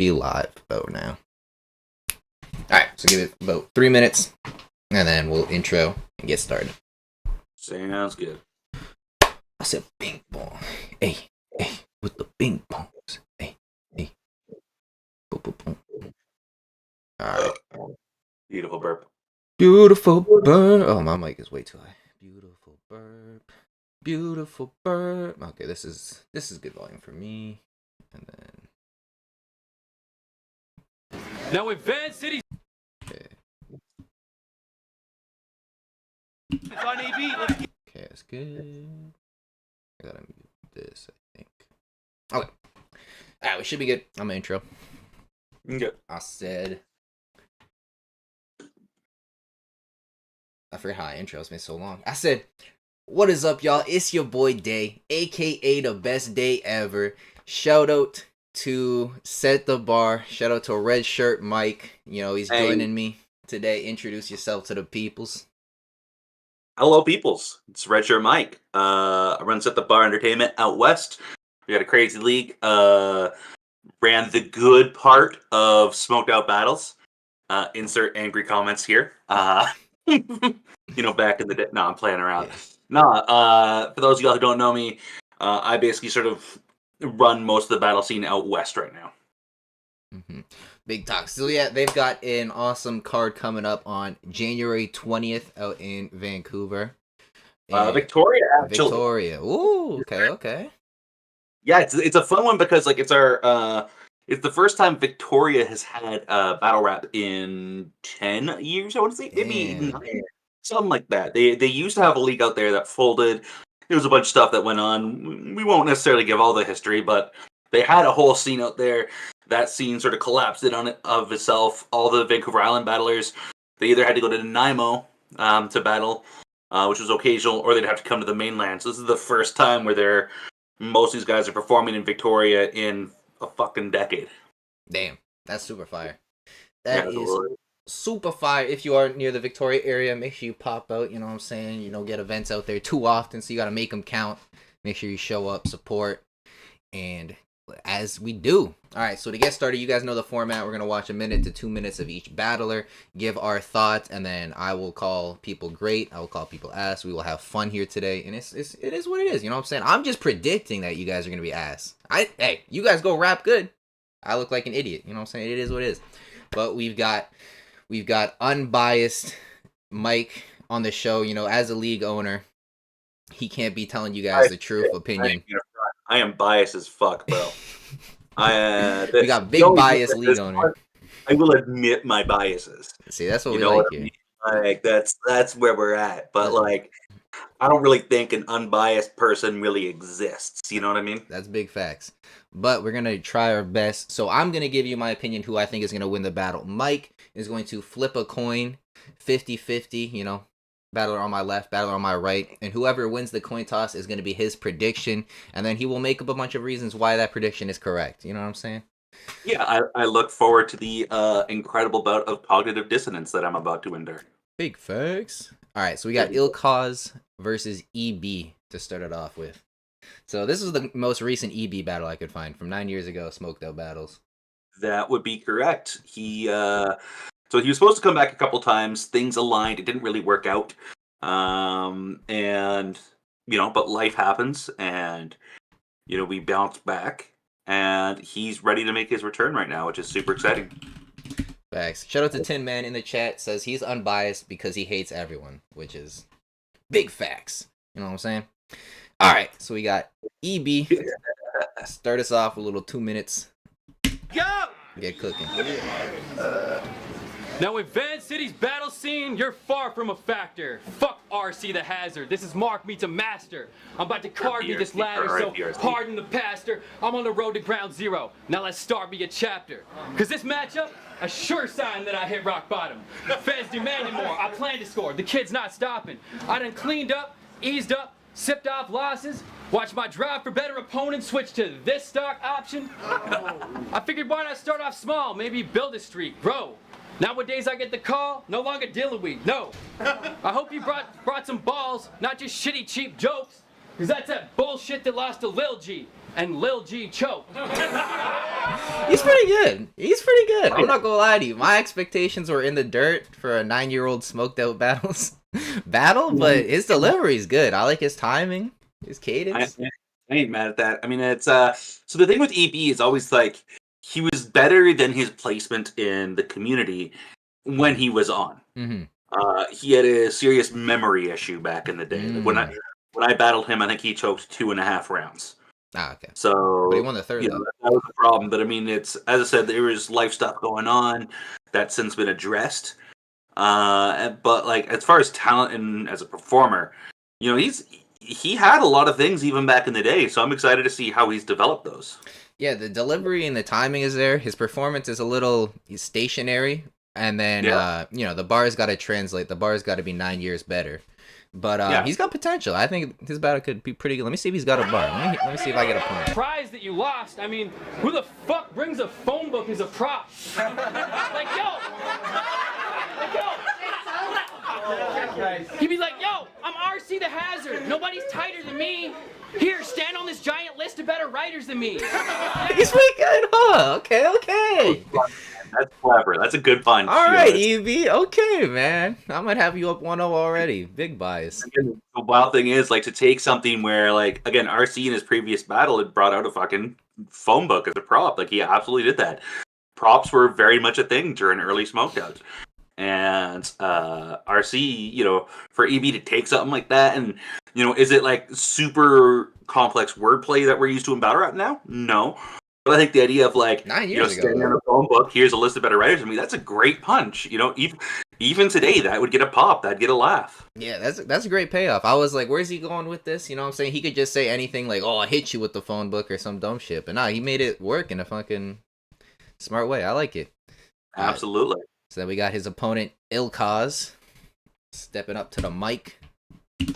be live about now. Alright, so give it about 3 minutes, and then we'll intro and get started. Sounds good. I said bing bong. Hey, with the bing bongs. Hey. Boom, boom, boom. Alright. Beautiful burp. Beautiful burp. Oh, my mic is way too high. Beautiful burp. Beautiful burp. Okay, this is good volume for me. And then now Advanced City. okay. It's on AB. Okay, that's good. I gotta mute this, I think. Okay. Alright, we should be good. I'm gonna intro. Okay. I forgot how I intro. It's been so long. I said, what is up, y'all? It's your boy Day, aka the best day ever. Shout out to Set the Bar. Shout out to Red Shirt Mike. You know, he's joining me today. Introduce yourself to the peoples. Hello, peoples. It's Redshirt Mike. I run Set the Bar Entertainment out west. We got a crazy league. Ran the good part of Smoked Out Battles. Insert angry comments here. Back in the day. No, I'm playing around. Yeah. For those of y'all who don't know me, I basically sort of run most of the battle scene out west right now. Mm-hmm. Big talk. So yeah, they've got an awesome card coming up on January 20th out in Vancouver. Victoria, actually. Victoria. Ooh, okay. Yeah, it's a fun one because it's our it's the first time Victoria has had battle rap in 10 years. I want to say maybe 9, something like that. They used to have a league out there that folded. There was a bunch of stuff that went on. We won't necessarily give all the history, but they had a whole scene out there. That scene sort of collapsed in on it of itself. All the Vancouver Island battlers, they either had to go to Nanaimo to battle, which was occasional, or they'd have to come to the mainland. So this is the first time where most of these guys are performing in Victoria in a fucking decade. Damn, that's super fire. That is super fire. If you are near the Victoria area, make sure you pop out. You know what I'm saying? You don't get events out there too often, so you got to make them count. Make sure you show up, support, and as we do. All right, so to get started, you guys know the format. We're going to watch 1 minute to 2 minutes of each battler, give our thoughts, and then I will call people great. I will call people ass. We will have fun here today, and it is what it is. You know what I'm saying? I'm just predicting that you guys are going to be ass. Hey, you guys go rap good. I look like an idiot. You know what I'm saying? It is what it is. But we've got unbiased Mike on the show. You know, as a league owner, he can't be telling you guys the truth opinion. I am biased as fuck, bro. We got big bias league owner. I will admit my biases. See, that's what we like here. Like that's where we're at. But I don't really think an unbiased person really exists. You know what I mean? That's big facts. But we're gonna try our best. So I'm gonna give you my opinion who I think is gonna win the battle. Mike is going to flip a coin, 50-50. You know, battler on my left, battler on my right, and whoever wins the coin toss is going to be his prediction, and then he will make up a bunch of reasons why that prediction is correct. You know what I'm saying? Yeah, I look forward to the incredible bout of cognitive dissonance that I'm about to endure. Big facts. All right, so we got Ilkaz versus EB to start it off with. So this is the most recent EB battle I could find from 9 years ago, Smoked Out Battles. That would be correct. So he was supposed to come back a couple times. Things aligned. It didn't really work out. But life happens, and we bounced back, and he's ready to make his return right now, which is super exciting. Facts. Shout out to Tin Man in the chat, says he's unbiased because he hates everyone, which is big facts. You know what I'm saying? All right, so we got EB. Start us off with a little 2 minutes. Go! Get cooking. Now, Advanced City's battle scene, you're far from a factor. Fuck RC the Hazard. This is Mark meets a master. I'm about to card me this ladder, so pardon the pastor. I'm on the road to ground zero. Now let's start me a chapter. Cause this matchup, a sure sign that I hit rock bottom. Fans demanding more. I plan to score. The kid's not stopping. I done cleaned up, eased up, sipped off losses. Watch my drive for better opponents switch to this stock option. I figured why not start off small, maybe build a streak, grow. Nowadays I get the call, no longer Dillerweed, no. I hope you brought some balls, not just shitty cheap jokes. Cause that's that bullshit that lost to Lil G. and Lil G choked. He's pretty good. He's pretty good. I'm not gonna lie to you. My expectations were in the dirt for a 9-year-old smoked out battle, but his delivery's good. I like his timing, his cadence. I ain't mad at that. I mean, it's so the thing with EB is always like he was better than his placement in the community when he was on. Mm-hmm. He had a serious memory issue back in the day. Like when I battled him, I think he choked 2.5 rounds. Ah, okay. So but he won the third. That was the problem. But I mean, it's as I said, there was life stuff going on that's since been addressed. But like as far as talent and as a performer, you know, he had a lot of things even back in the day. So I'm excited to see how he's developed those. Yeah, the delivery and the timing is there. His performance is a little stationary, and then you know, the bar's got to translate. The bar's got to be 9 years better. But he's got potential. I think his battle could be pretty good. Let me see if he's got a bar. Let me see if I get a point. Prize that you lost. I mean, who the fuck brings a phone book as a prop? Like, yo! He'd be like, yo, I'm RC the Hazard. Nobody's tighter than me. Here, stand on this giant list of better writers than me. He's pretty good, huh? Okay. That's clever. That's a good punch. All right, EB. Okay, man. I might have you up 1-0 already. Big bias. Again, the wild thing is, like, to take something where, like, again, RC in his previous battle had brought out a fucking phone book as a prop. Like, he absolutely did that. Props were very much a thing during early smokeouts. And RC, you know, for EB to take something like that, and, you know, is it, like, super complex wordplay that we're used to in Battle Rap now? No. But I think the idea of, like, 9 years ago, standing on a phone book, here's a list of better writers. I mean, that's a great punch. You know, even today, that would get a pop. That'd get a laugh. Yeah, that's a great payoff. I was like, where's he going with this? You know what I'm saying? He could just say anything like, oh, I hit you with the phone book or some dumb shit. But nah, he made it work in a fucking smart way. I like it. Absolutely. So then we got his opponent, Ilkaz, stepping up to the mic.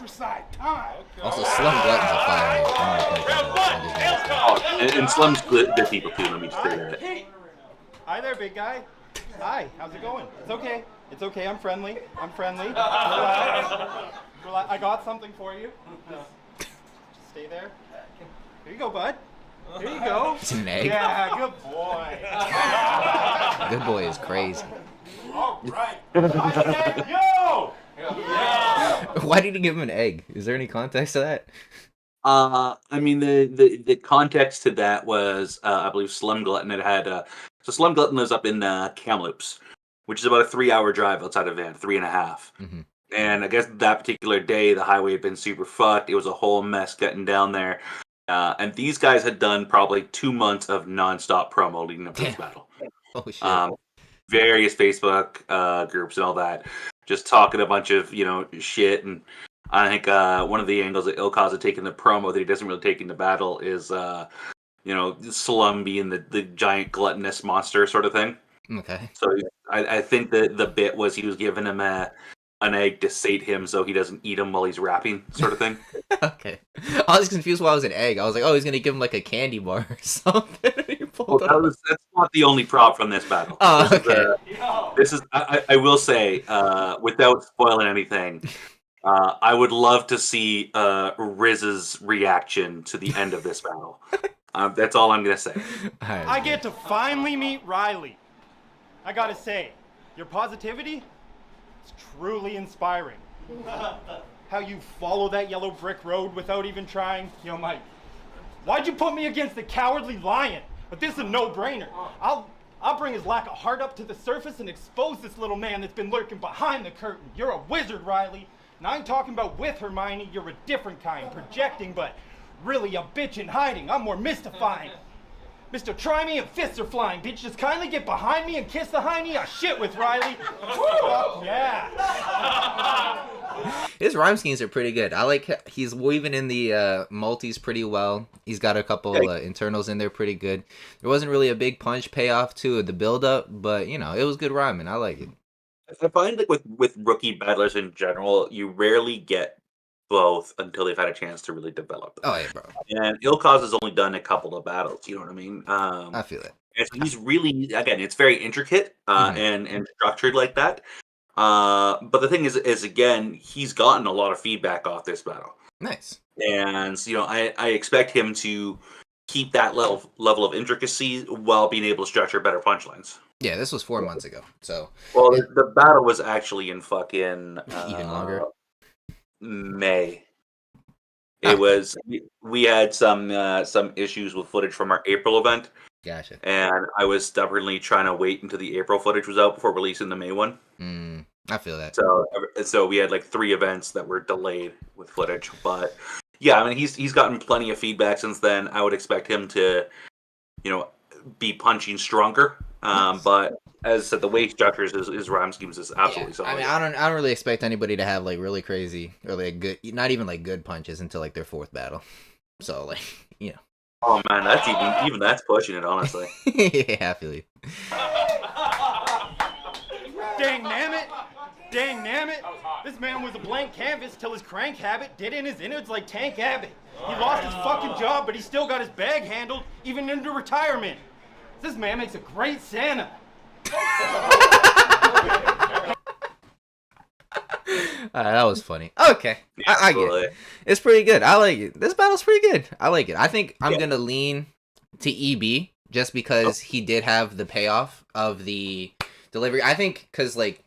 Also, Slum Glutton's a fire. And Slum's good people too. Let me just say that. Hi there, big guy. Hi, how's it going? It's okay. It's okay. I'm friendly. Relax. I got something for you. Just stay there. Here you go, bud. Here you go. It's an egg. Yeah, good boy. Good boy is crazy. All right. Yo! Yeah. Why did he give him an egg? Is there any context to that? I mean, the context to that was, I believe Slum Glutton had so Slum Glutton lives up in Kamloops, which is about a 3-hour drive outside of Van, 3.5. Mm-hmm. And I guess that particular day, the highway had been super fucked. It was a whole mess getting down there. And these guys had done probably 2 months of nonstop promo leading up to this battle. Oh, shit. Various Facebook groups and all that, just talking a bunch of, you know, shit. And I think one of the angles that Ilkaz had taken the promo that he doesn't really take in the battle is, you know, Slum being the giant gluttonous monster sort of thing. Okay. So I think that the bit was he was giving him an egg to sate him so he doesn't eat him while he's rapping, sort of thing. Okay. I was confused why it was an egg. I was like, oh, he's going to give him like a candy bar or something. Well, that's not the only prop from this battle. Oh, okay. This is I will say, without spoiling anything, I would love to see Riz's reaction to the end of this battle. That's all I'm going to say. Right, I get to finally meet Riley. I gotta say, your positivity is truly inspiring. How you follow that yellow brick road without even trying. Yo, Mike, why'd you put me against the cowardly lion? But this is a no-brainer. I'll bring his lack of heart up to the surface and expose this little man that's been lurking behind the curtain. You're a wizard, Riley. And I ain't talking about with Hermione. You're a different kind, projecting, but really a bitch in hiding. I'm more mystifying. Mr. Try Me and fists are flying. Bitch, just kindly get behind me and kiss the hiney. I shit with Riley. Oh, yeah. His rhyme schemes are pretty good. I like he's weaving in the multis pretty well. He's got a couple internals in there pretty good. There wasn't really a big punch payoff to the build-up, but, you know, it was good rhyming. I like it. I find that with rookie battlers in general, you rarely get both until they've had a chance to really develop them. Oh, yeah, bro. And Ilkaz has only done a couple of battles, you know what I mean? I feel it. And so he's really, again, it's very intricate and structured like that. But the thing is again, he's gotten a lot of feedback off this battle. Nice. And, you know, I expect him to keep that level of intricacy while being able to structure better punchlines. Yeah, this was 4 months ago. So well, the battle was actually in fucking even longer. May. It was we had some issues with footage from our April event. Gotcha. And I was stubbornly trying to wait until the April footage was out before releasing the May one. I feel that. So we had like 3 events that were delayed with footage, but yeah, I mean he's gotten plenty of feedback since then. I would expect him to, be punching stronger. But as I said, the way he structures his rhyme schemes is absolutely solid. I mean, I don't really expect anybody to have like really crazy or like good, not even like good punches until like their 4th battle. So like, Oh man, that's even that's pushing it, honestly. Yeah, I feel you. Dang nammit! This man was a blank canvas till his crank habit did in his innards like Tank Abbott. He lost his fucking job, but he still got his bag handled, even into retirement. This man makes a great Santa. That was funny. Okay, I get it. It's pretty good. I like it. This battle's pretty good. I like it. I think I'm gonna lean to EB just because he did have the payoff of the delivery. I think because like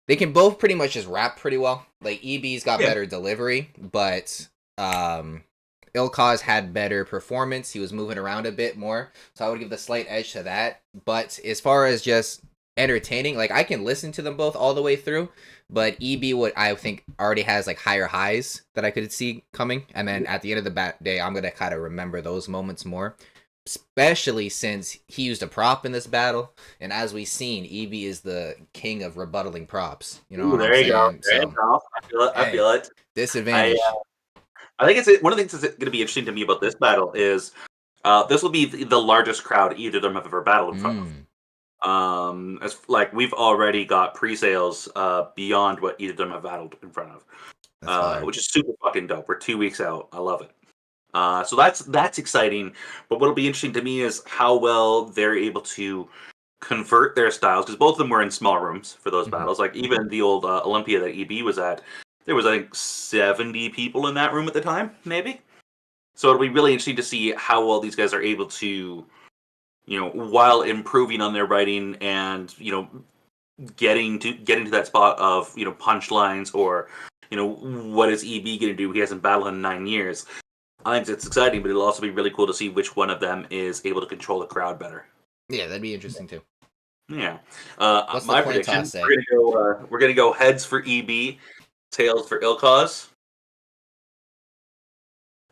they can both pretty much just rap pretty well. Like EB's got better delivery, but Ilkaz had better performance. He was moving around a bit more, so I would give the slight edge to that. But as far as just entertaining, like I can listen to them both all the way through, but EB would I think already has like higher highs that I could see coming, and then at the end of the day I'm gonna kind of remember those moments more, especially since he used a prop in this battle, and as we've seen, EB is the king of rebuttaling props. You know, there you go. I feel it. Disadvantage. I think it's one of the things that's going to be interesting to me about this battle is this will be the largest crowd either of them have ever battled in front of. As like we've already got pre-sales beyond what either of them have battled in front of, which is super fucking dope. We're 2 weeks out. I love it. So that's exciting. But what'll be interesting to me is how well they're able to convert their styles, because both of them were in small rooms for those battles. Like even the old Olympia that EB was at, there was I think 70 people in that room at the time, maybe. So it'll be really interesting to see how well these guys are able to, while improving on their writing and getting to that spot of punchlines or what is EB going to do? He hasn't battled in 9 years. I think it's exciting, but it'll also be really cool to see which one of them is able to control the crowd better. Yeah, that'd be interesting too. Yeah. What's my the prediction? We're gonna go heads for EB, tails for Ilkaz.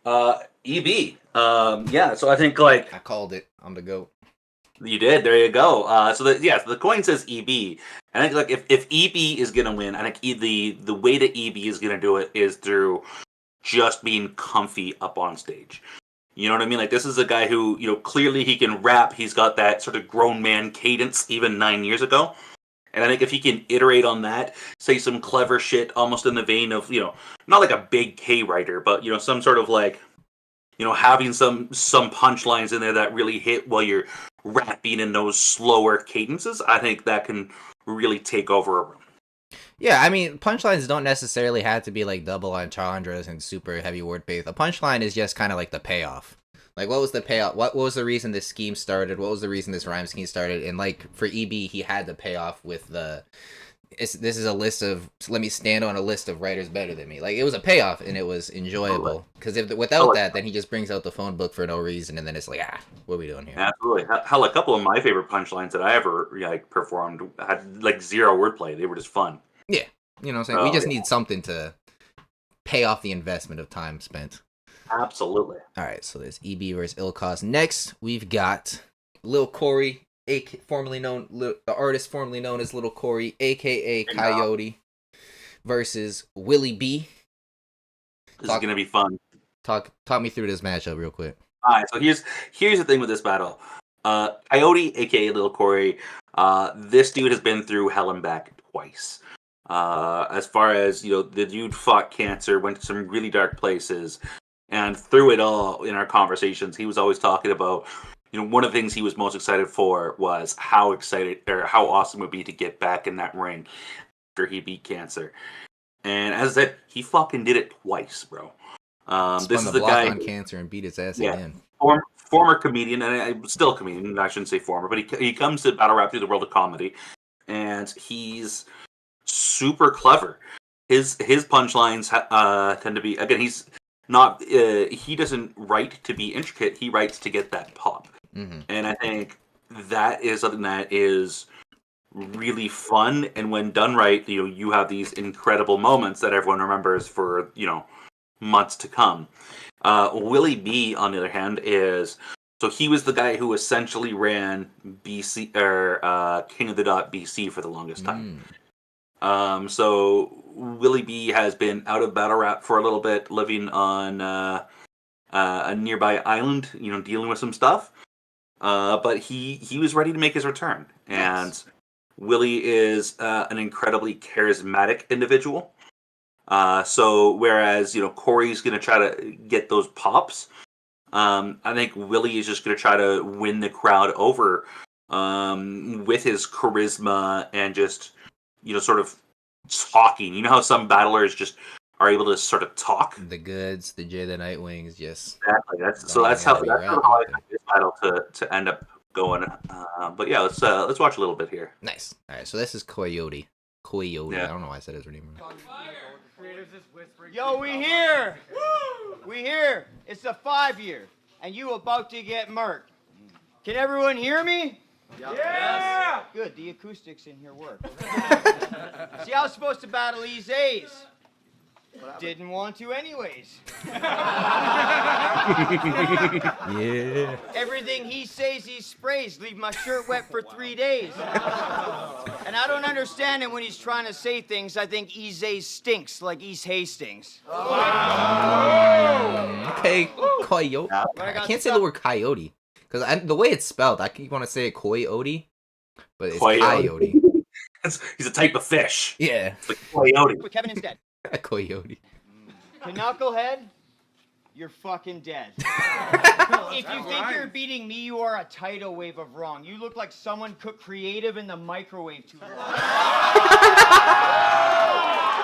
EB. Yeah. So I think like I called it. I'm the GOAT. You did. There you go. So the coin says EB. I think like if EB is gonna win, I think the way that EB is gonna do it is through just being comfy up on stage. You know what I mean? Like this is a guy who clearly he can rap. He's got that sort of grown man cadence even 9 years ago. And I think if he can iterate on that, say some clever shit, almost in the vein of not like a big K writer, but some sort of like having some punchlines in there that really hit while you're rapping in those slower cadences, I think that can really take over a room. Yeah, I mean, punchlines don't necessarily have to be like double entendres and super heavy wordplay. A punchline is just kind of like the payoff. Like, what was the payoff? What was the reason this scheme started? What was the reason this rhyme scheme started? And like for EB, he had the payoff with this is a list of, let me stand on a list of writers better than me. Like it was a payoff and it was enjoyable. Because without that, then he just brings out the phone book for no reason, and then it's like, what are we doing here? Absolutely. Hell, a couple of my favorite punchlines that I ever performed had like zero wordplay. They were just fun. Yeah, you know what I'm saying? We just need something to pay off the investment of time spent. Absolutely. All right, so there's EB versus Ilkaz. Next, we've got Lil Corey, the artist formerly known as Lil Corey, aka Coyote, versus Willie B. This is gonna be fun. Talk me through this matchup real quick. All right, so here's the thing with this battle. Coyote, aka Lil Corey, this dude has been through hell and back twice. As far as the dude fought cancer, went to some really dark places, and through it all in our conversations, he was always talking about one of the things he was most excited for was how awesome it would be to get back in that ring after he beat cancer. And as I said, he fucking did it twice, bro. This is the guy on cancer and beat his ass again. former comedian, and still a comedian. I shouldn't say former, but he comes to battle rap through the world of comedy, and he's super clever. His punchlines tend to be, again, he's not he doesn't write to be intricate. He writes to get that pop, and I think that is something that is really fun. And when done right, you have these incredible moments that everyone remembers for months to come. Willie B, on the other hand, he was the guy who essentially ran BC or King of the Dot BC for the longest time. So Willie B has been out of battle rap for a little bit, living on a nearby island, dealing with some stuff. But he was ready to make his return, and Willie is an incredibly charismatic individual. So whereas Corey's going to try to get those pops, I think Willie is just going to try to win the crowd over with his charisma and just sort of talking. You know how some battlers just are able to sort of talk. The Goods, the Jay the Nightwings, yes. Exactly. That's how I think this battle to end up going. But yeah, let's watch a little bit here. Nice. All right, so this is Coyote. Yeah. I don't know why I said his name. Yo, we here. We here. It's the 5-year, and you about to get murked. Can everyone hear me? Yeah. Good. The acoustics in here work. See, I was supposed to battle Ease A's. Didn't want to anyways. Yeah. Everything he says, he sprays. Leave my shirt wet for 3 days. And I don't understand him when he's trying to say things. I think Ease A's stinks like East Hastings. Okay, Coyote. I can't say the word coyote. Because the way it's spelled, I keep want to say coyote, but it's coyote. He's a type of fish. Yeah. It's like coyote. With Kevin instead. A coyote. Knucklehead, you're fucking dead. If you think you're beating me, you are a tidal wave of wrong. You look like someone cooked creative in the microwave too long.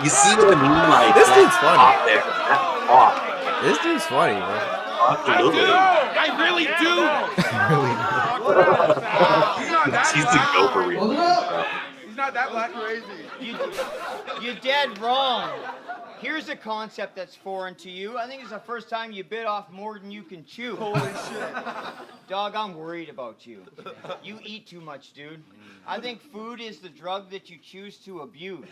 You see what I mean? Like, this dude's funny. There. This dude's funny, bro. Absolutely. I really do. He's the go for real. He's not that black crazy. You're dead wrong. Here's a concept that's foreign to you. I think it's the first time you bit off more than you can chew. Holy shit. Dog, I'm worried about you. You eat too much, dude. I think food is the drug that you choose to abuse.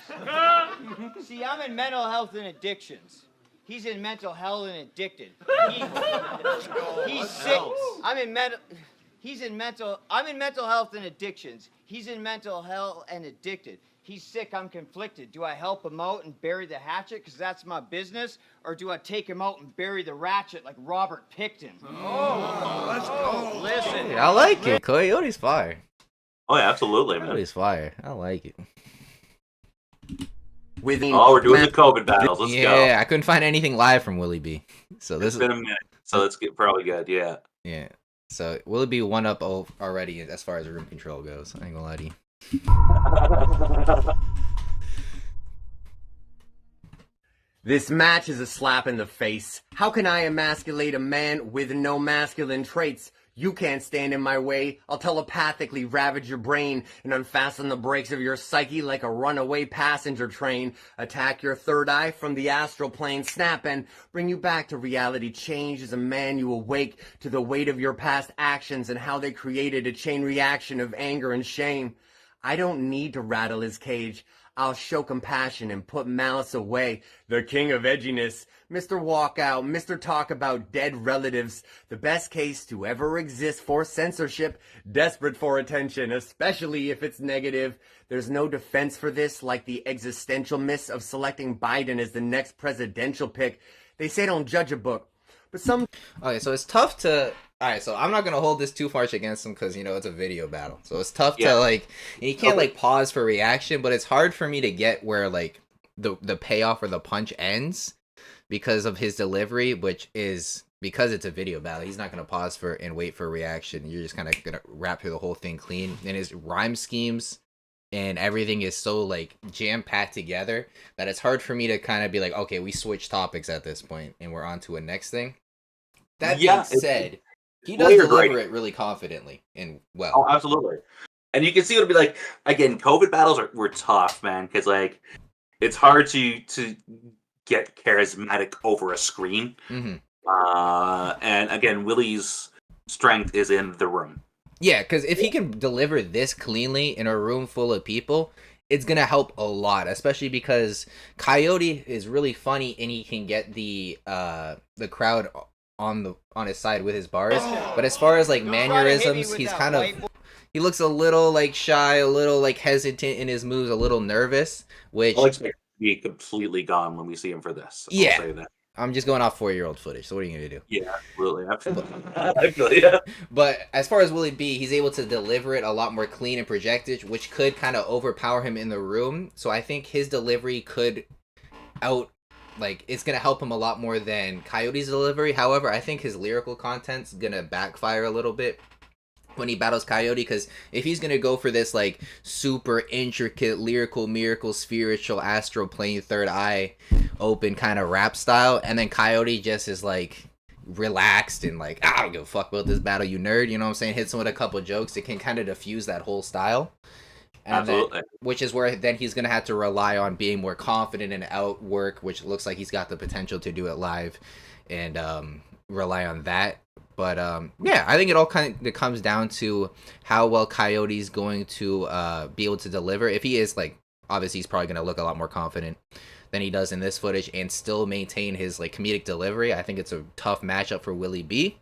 See, I'm in mental health and addictions. He's in mental health and addicted. He's sick. I'm in mental health and addictions. He's in mental health and addicted. He's sick, I'm conflicted. Do I help him out and bury the hatchet because that's my business? Or do I take him out and bury the ratchet like Robert Picton? Oh, let's go. Listen. I like it. Coyote's fire. Oh, yeah, absolutely, man. Coyote's fire. I like it. We're doing the COVID battles. Let's go. Yeah, I couldn't find anything live from Willie B. So this it's been a minute, so let's get probably good. Yeah. Yeah. So Willie B one up already as far as room control goes. I ain't gonna lie to you. This match is a slap in the face. How can I emasculate a man with no masculine traits? You can't stand in my way. I'll telepathically ravage your brain and unfasten the brakes of your psyche like a runaway passenger train. Attack your third eye from the astral plane. Snap and bring you back to reality. Change as a man you awake to the weight of your past actions and how they created a chain reaction of anger and shame. I don't need to rattle his cage. I'll show compassion and put malice away. The king of edginess, Mr. Walkout, Mr. Talk About Dead Relatives, the best case to ever exist for censorship, desperate for attention, especially if it's negative. There's no defense for this, like the existential miss of selecting Biden as the next presidential pick. They say don't judge a book, but some... Okay, so it's tough to... Alright, so I'm not gonna hold this too harsh against him because, it's a video battle. So it's tough to, you can't, pause for reaction, but it's hard for me to get where, the payoff or the punch ends because of his delivery, which is, because it's a video battle, he's not gonna pause for and wait for a reaction. You're just kind of gonna rap through the whole thing clean. And his rhyme schemes and everything is so, jam-packed together that it's hard for me to kind of be like, okay, we switch topics at this point and we're on to a next thing. That being said... He does deliver it really confidently and well. Oh, absolutely. And you can see it'll be like, again, COVID battles were tough, man, because like it's hard to get charismatic over a screen. Mm-hmm. And again, Willie's strength is in the room. Yeah, because if he can deliver this cleanly in a room full of people, it's gonna help a lot, especially because Coyote is really funny and he can get the crowd on his side with his bars. But as far as like mannerisms, he's kind of he looks a little like shy, a little like hesitant in his moves, a little nervous. Which I'll expect to be completely gone when we see him for this. Yeah. I'll say that. I'm just going off 4-year-old footage, so what are you gonna do? Yeah, absolutely. I feel you. But as far as Willie B, he's able to deliver it a lot more clean and projected, which could kind of overpower him in the room. So I think his delivery could it's gonna help him a lot more than Coyote's delivery. However, I think his lyrical content's gonna backfire a little bit when he battles Coyote, because if he's gonna go for this like super intricate lyrical miracle spiritual astral plane third eye open kind of rap style, and then Coyote just is like relaxed and like, I don't give a fuck about this battle, you nerd, you know what I'm saying, hits him with a couple jokes, it can kind of diffuse that whole style. And absolutely. Which is where then he's gonna have to rely on being more confident and outwork, which looks like he's got the potential to do it live, and rely on that. But yeah, I think it all kind of comes down to how well Coyote's going to be able to deliver. If he is like, obviously he's probably going to look a lot more confident than he does in this footage and still maintain his like comedic delivery. I think it's a tough matchup for Willie B.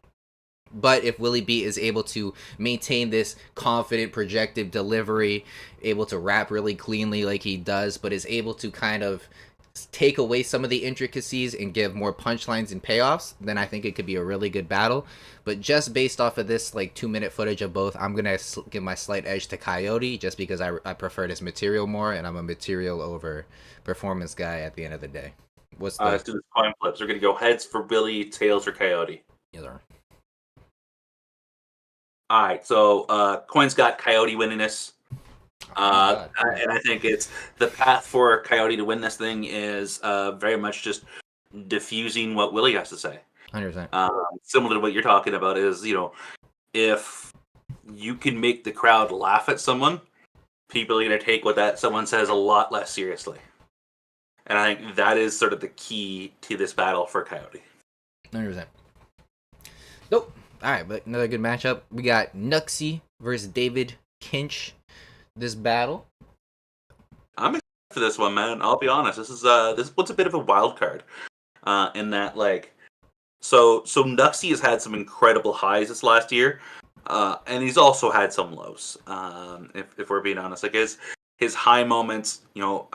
But if Willie B is able to maintain this confident, projected delivery, able to rap really cleanly like he does, but is able to kind of take away some of the intricacies and give more punchlines and payoffs, then I think it could be a really good battle. But just based off of this like 2-minute footage of both, I'm gonna give my slight edge to Coyote just because I preferred his material more, and I'm a material over performance guy at the end of the day. Let's do the coin flips. We're gonna go heads for Willie, tails for Coyote. Yes, sir. All right, so coin's got Coyote winning this. And I think it's the path for Coyote to win this thing is very much just diffusing what Willie has to say. 100%. Similar to what you're talking about is, you know, if you can make the crowd laugh at someone, people are going to take what that someone says a lot less seriously. And I think that is sort of the key to this battle for Coyote. 100%. Nope. All right, but another good matchup. We got Nuxie versus David Kinch. This battle. I'm excited for this one, man. I'll be honest. This what's a bit of a wild card, in that like, so Nuxie has had some incredible highs this last year, and he's also had some lows. If we're being honest, like his high moments, you know,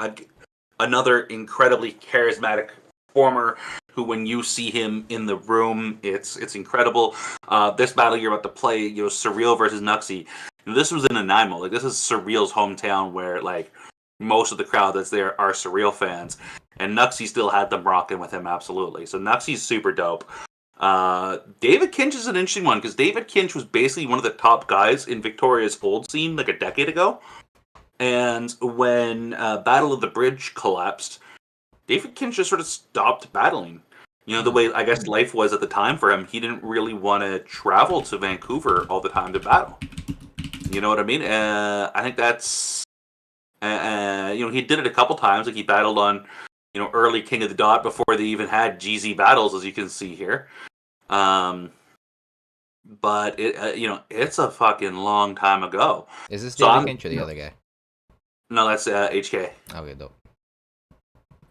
another incredibly charismatic performer who, when you see him in the room, it's incredible. This battle you're about to play, you know, Surreal versus Nuxie. This was in Nanaimo. Like, this is Surreal's hometown, where like most of the crowd that's there are Surreal fans, and Nuxie still had them rocking with him absolutely. So Nuxie's super dope. David Kinch is an interesting one because David Kinch was basically one of the top guys in Victoria's old scene like a decade ago, and when Battle of the Bridge collapsed, David Kinch just sort of stopped battling. You know, the way I guess life was at the time for him, he didn't really want to travel to Vancouver all the time to battle. You know what I mean? I think that's, you know, he did it a couple times. Like he battled on, you know, early King of the Dot before they even had GZ battles, as you can see here. But it, you know, it's a fucking long time ago. Is this David Kinch or the other guy? No, that's HK. Okay, dope.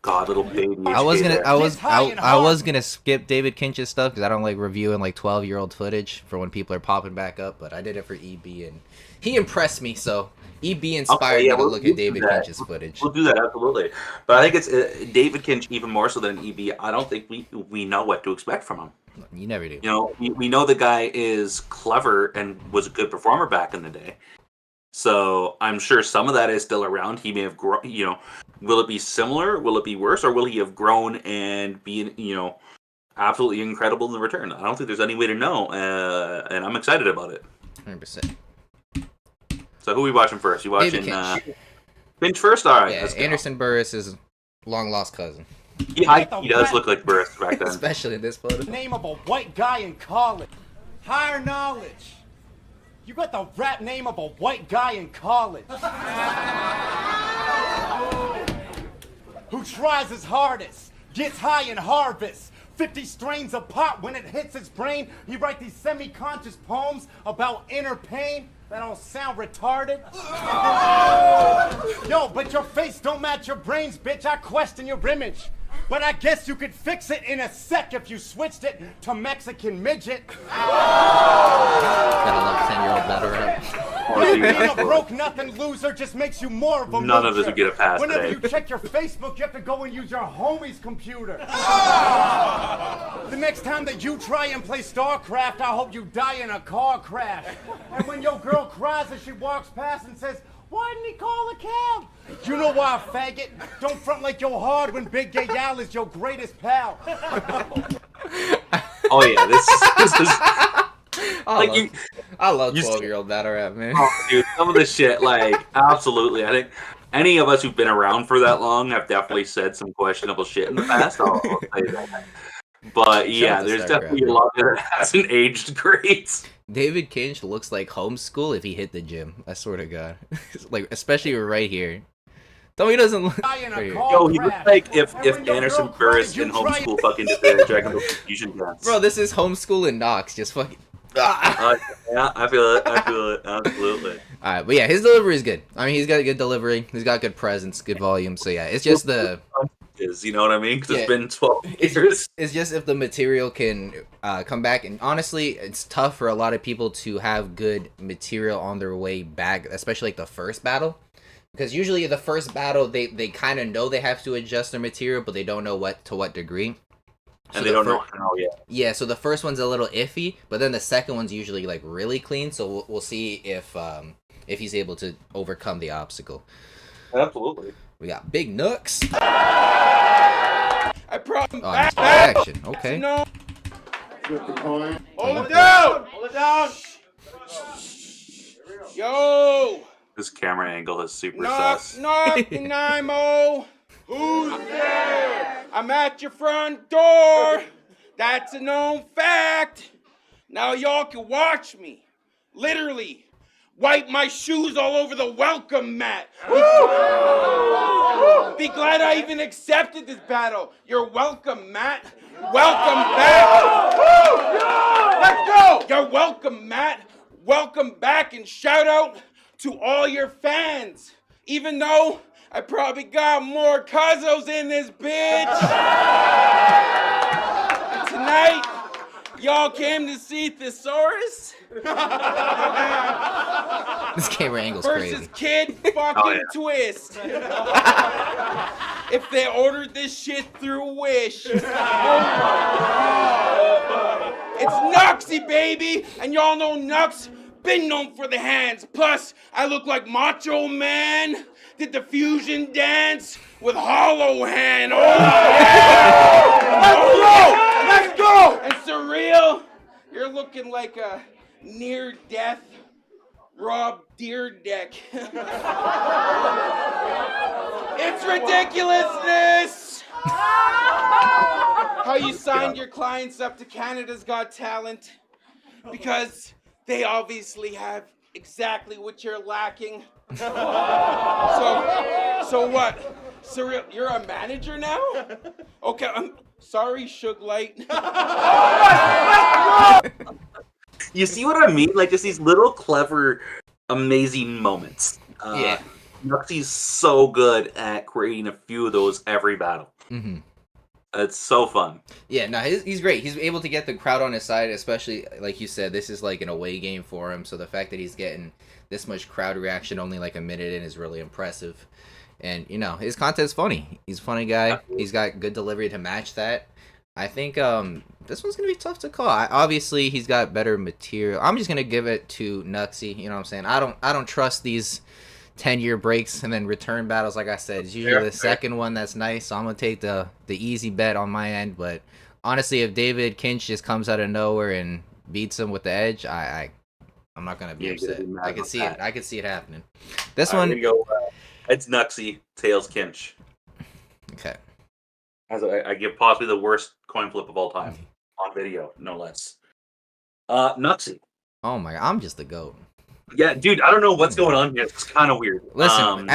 God, little baby. I was gonna skip David Kinch's stuff because I don't like reviewing like 12-year-old footage for when people are popping back up. But I did it for EB, and he impressed me. So EB inspired me to look at David Kinch's footage. We'll do that, absolutely. But I think it's David Kinch even more so than EB. I don't think we know what to expect from him. You never do. You know, we know the guy is clever and was a good performer back in the day. So I'm sure some of that is still around. He may have grown, you know, will it be similar? Will it be worse? Or will he have grown and be, you know, absolutely incredible in the return? I don't think there's any way to know. And I'm excited about it. 100%. So who are we watching first? You watching Kinch first? All right. Yeah, Anderson Burris is long lost cousin. He does look like Burris back then. Especially in this photo. Name of a white guy in college. Higher knowledge. You got the rap name of a white guy in college. Who tries his hardest, gets high and harvests 50 strains of pot when it hits his brain. He writes these semi-conscious poems about inner pain that all sound retarded. Yo, but your face don't match your brains, bitch. I question your image. But I guess you could fix it in a sec if you switched it to Mexican midget. Gotta love 10-year-old battle rap. You being a broke nothing loser just makes you more of a None of moocher. us would get a pass Whenever today. you check your Facebook, you have to go and use your homie's computer. The next time that you try and play StarCraft, I hope you die in a car crash. And when your girl cries as she walks past and says, "Why didn't he call a cab?" You know why, faggot? Don't front like you're hard when Big Gay Al is your greatest pal. Oh yeah, this is I love you 12-year-old battle rap, man. oh, dude, some of this shit, like, absolutely. I think any of us who've been around for that long have definitely said some questionable shit in the past. I'll say that. But yeah, out to there's StarCraft, definitely a lot that hasn't aged great. David Kinch looks like homeschool if he hit the gym. I swear to God. Like, especially right here. Tell me he doesn't look Die in a right here. car Yo, he looks crash. like if And when your Anderson girl Burris cries, you in try homeschool fucking did the Dragon Ball Fusion dance. Bro, this is homeschool and Knox. Just fucking. Yeah, I feel it. Absolutely. Alright, but yeah, his delivery is good. I mean, he's got a good delivery. He's got good presence, good volume. So yeah, it's just the. You know what I mean? Because Yeah. it's been 12 years. It's just if the material can come back. And honestly, it's tough for a lot of people to have good material on their way back, especially like the first battle. Because usually the first battle, they kind of know they have to adjust their material, but they don't know to what degree. And they don't know how yet. Yeah, so the first one's a little iffy, but then the second one's usually like really clean. So we'll see if he's able to overcome the obstacle. Absolutely. We got Big Nooks. I brought him Oh, back. action. Okay. No. Hold Hold it down. Hold it down. Yo. This camera angle is super Knock, sus. knock, Nanaimo. Who's there? I'm at your front door. That's a known fact. Now y'all can watch me. Literally. Wipe my shoes all over the welcome mat. Be glad I even accepted this battle. You're welcome, Matt. Welcome back. Let's go. You're welcome, Matt. Welcome back and shout out to all your fans. Even though I probably got more Cuzos in this bitch. Tonight, y'all came to see Thesaurus This camera angle's versus crazy. Kid fucking Twist. If they ordered this shit through Wish. It's Nuxie, baby! And y'all know Nux been known for the hands. Plus, I look like Macho Man. Did the fusion dance with Hollow Hand. Oh, yeah! Let's go! And Surreal, you're looking like a near-death Rob Deerdeck. It's ridiculousness! How you signed your clients up to Canada's Got Talent? Because they obviously have exactly what you're lacking. So what? Surreal, you're a manager now? Okay, I'm sorry, Suge Light. You see what I mean? Like, just these little clever, amazing moments. Yeah. Nuxie's so good at creating a few of those every battle. Mm-hmm. It's so fun. Yeah, no, he's great. He's able to get the crowd on his side, especially like you said. This is like an away game for him, so the fact that he's getting this much crowd reaction only like a minute in is really impressive. And you know, his content's funny. He's a funny guy. He's got good delivery to match that. I think this one's gonna be tough to call. Obviously, he's got better material. I'm just gonna give it to Nuxie. You know what I'm saying? I don't trust these 10-year breaks and then return battles. Like I said, it's usually the second one that's nice. So I'm gonna take the easy bet on my end. But honestly, if David Kinch just comes out of nowhere and beats him with the edge, I'm not gonna be upset. I can see it. I can see it happening. This one. There you go. It's Nuxie, Tails Kinch. Okay. As I give possibly the worst coin flip of all time on video, no less. Nuxie. Oh my god, I'm just the GOAT. Yeah, dude, I don't know what's going on here. It's kind of weird. Listen,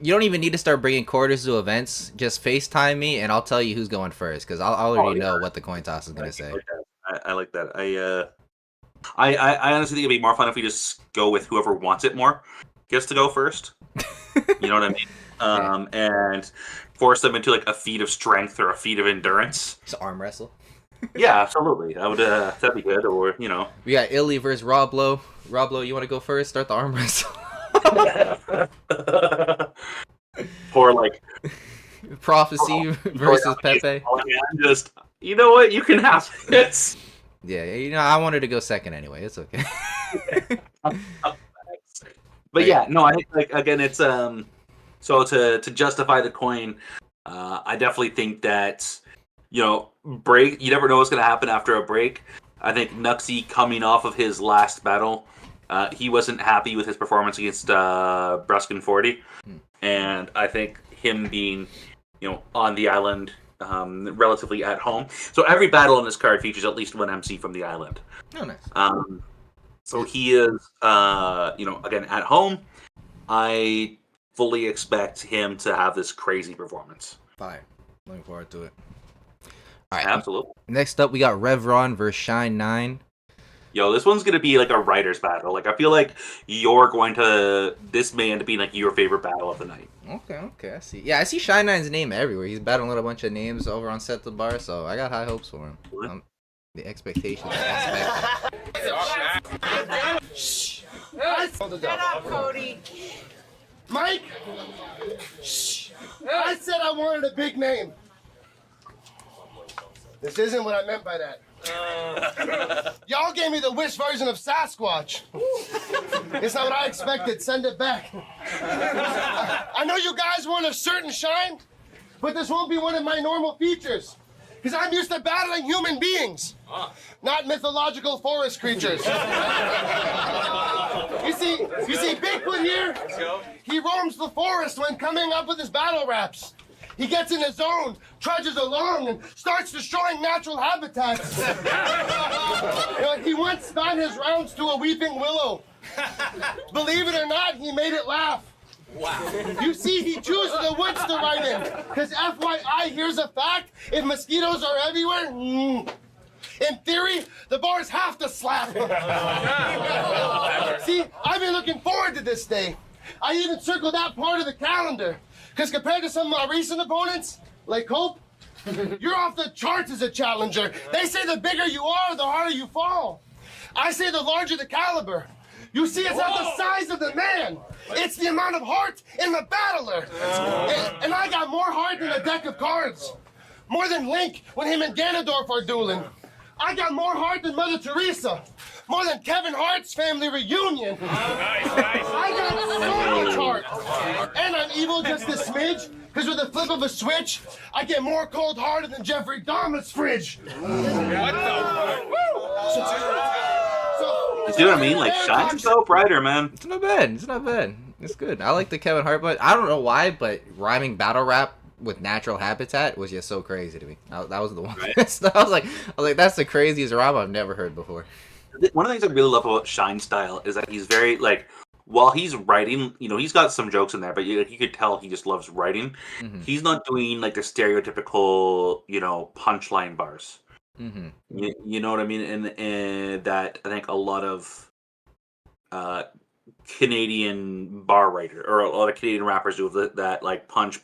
you don't even need to start bringing quarters to events. Just FaceTime me, and I'll tell you who's going first, because I'll already know what the coin toss is gonna say. I like that. I honestly think it'd be more fun if we just go with whoever wants it more gets to go first. You know what I mean? And force them into like a feat of strength or a feat of endurance. Just arm wrestle. Yeah, absolutely. I would. That'd be good. Or we got Illy versus Roblo. Roblo, you want to go first? Start the arm wrestle. Or like Prophecy versus Pepe. Just you know what? You can have this. Yeah, I wanted to go second anyway. It's okay. But yeah, no, I think like again, it's So to justify the coin, I definitely think that break. You never know what's going to happen after a break. I think Nuxie coming off of his last battle, he wasn't happy with his performance against Bruskin 40, and I think him being on the island. Relatively at home. So every battle in this card features at least one MC from the island. Oh, nice. So he is, again, at home. I fully expect him to have this crazy performance. Fine. Looking forward to it. All right. Absolutely. Next up, we got Revron versus Shine 9. Yo, this one's going to be like a writer's battle. Like, I feel like this may end up being like your favorite battle of the night. Okay, I see. Yeah, I see Shine 9's name everywhere. He's battling a bunch of names over on Set the Bar, so I got high hopes for him. The expectations aspect. Shh! Shut up, Cody! Mike! Shh! I said I wanted a big name. This isn't what I meant by that. Y'all gave me the Wish version of Sasquatch. It's not what I expected. Send it back. I know you guys want a certain shine, but this won't be one of my normal features. Because I'm used to battling human beings, not mythological forest creatures. You see Bigfoot here? He roams the forest when coming up with his battle raps. He gets in his zone, trudges along, and starts destroying natural habitats. He once spat his rounds to a weeping willow. Believe it or not, he made it laugh. Wow. You see, he chooses the woods to ride in. Because FYI, here's a fact. If mosquitoes are everywhere, in theory, the bars have to slap. See, I've been looking forward to this day. I even circled that part of the calendar. Because compared to some of my recent opponents, like Hope, you're off the charts as a challenger. They say the bigger you are, the harder you fall. I say the larger the caliber. You see, it's not the size of the man. It's the amount of heart in the battler. And I got more heart than a deck of cards. More than Link when him and Ganondorf are dueling. I got more heart than Mother Teresa. More than Kevin Hart's family reunion. I got so much heart. And I'm evil just a smidge, because with the flip of a switch, I get more cold-hearted than Jeffrey Dahmer's fridge. What the? See what I mean? Like, Shine's so brighter, man. It's not bad. It's good. I like the Kevin Hart, but I don't know why, but rhyming battle rap with natural habitat was just so crazy to me. That was the one. Right. I was like, that's the craziest rhyme I've never heard before. One of the things I really love about Shine's style is that he's very, like, while he's writing, he's got some jokes in there, but you could tell he just loves writing. Mm-hmm. He's not doing, like, the stereotypical, punchline bars. Mm-hmm. You know what I mean? And that I think a lot of Canadian bar writer or a lot of Canadian rappers do that like punch.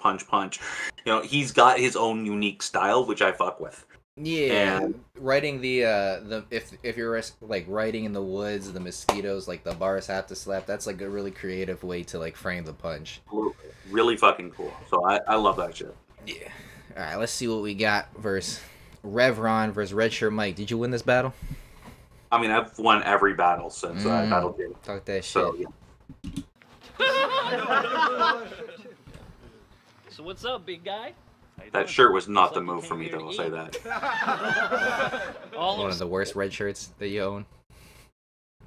He's got his own unique style, which I fuck with. Yeah, and writing the if you're like writing in the woods, the mosquitoes, like the bars have to slap. That's like a really creative way to like frame the punch. Really fucking cool. So I love that shit. Yeah. All right, let's see what we got versus Revron versus Redshirt Mike. Did you win this battle? I mean, I've won every battle since I battled you. Talk that shit. So, yeah. So what's up, big guy? That shirt was not the move for me, though. I'll say that. One of the worst red shirts that you own.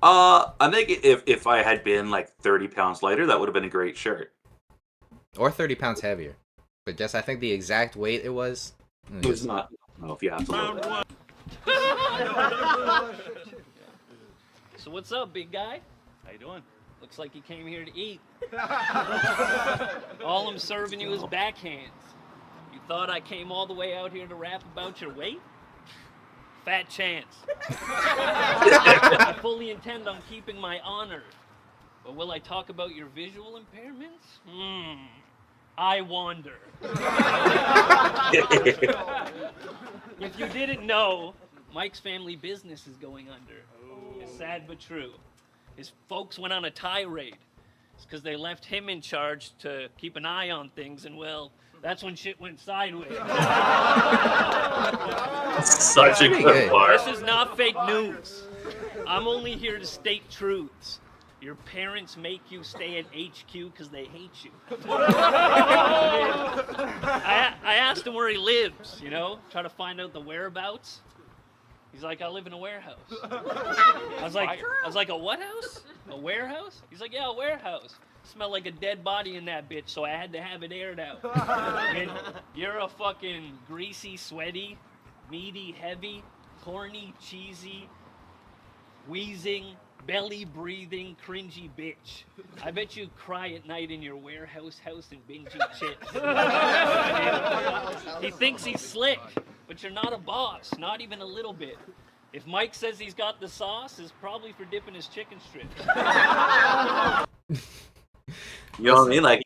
I think if I had been like 30 pounds lighter, that would have been a great shirt. Or 30 pounds heavier. But just I think the exact weight it was. It was not. No, if you absolutely. So what's up, big guy? How you doing? Looks like you came here to eat. All I'm serving you is backhands. You thought I came all the way out here to rap about your weight? Fat chance. I fully intend on keeping my honor. But will I talk about your visual impairments? I wonder. If you didn't know, Mike's family business is going under. It's sad but true. His folks went on a tirade. It's because they left him in charge to keep an eye on things, and well, that's when shit went sideways. Such a good part. This is not fake news. I'm only here to state truths. Your parents make you stay at HQ because they hate you. I asked him where he lives, you know, try to find out the whereabouts. He's like, I live in a warehouse. I was like, a what house? A warehouse? He's like, yeah, a warehouse. Smelled like a dead body in that bitch, so I had to have it aired out. And you're a fucking greasy, sweaty, meaty, heavy, corny, cheesy, wheezing, belly-breathing, cringy bitch. I bet you cry at night in your warehouse house and binge eat chips. He thinks he's slick, but you're not a boss, not even a little bit. If Mike says he's got the sauce, it's probably for dipping his chicken strips. You know what I mean? Like,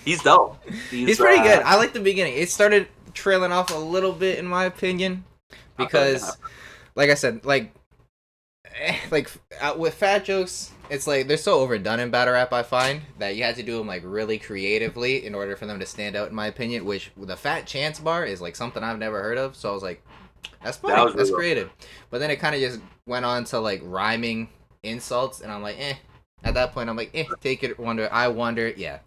he's dope. He's pretty good. I like the beginning. It started trailing off a little bit, in my opinion, because, like I said, with fat jokes, it's like they're so overdone in battle rap. I find that you had to do them like really creatively in order for them to stand out, in my opinion. Which the fat chance bar is like something I've never heard of. So I was like, that's funny, that's creative. But then it kind of just went on to like rhyming insults, and I'm like, At that point, I'm like, take it. I wonder. Yeah,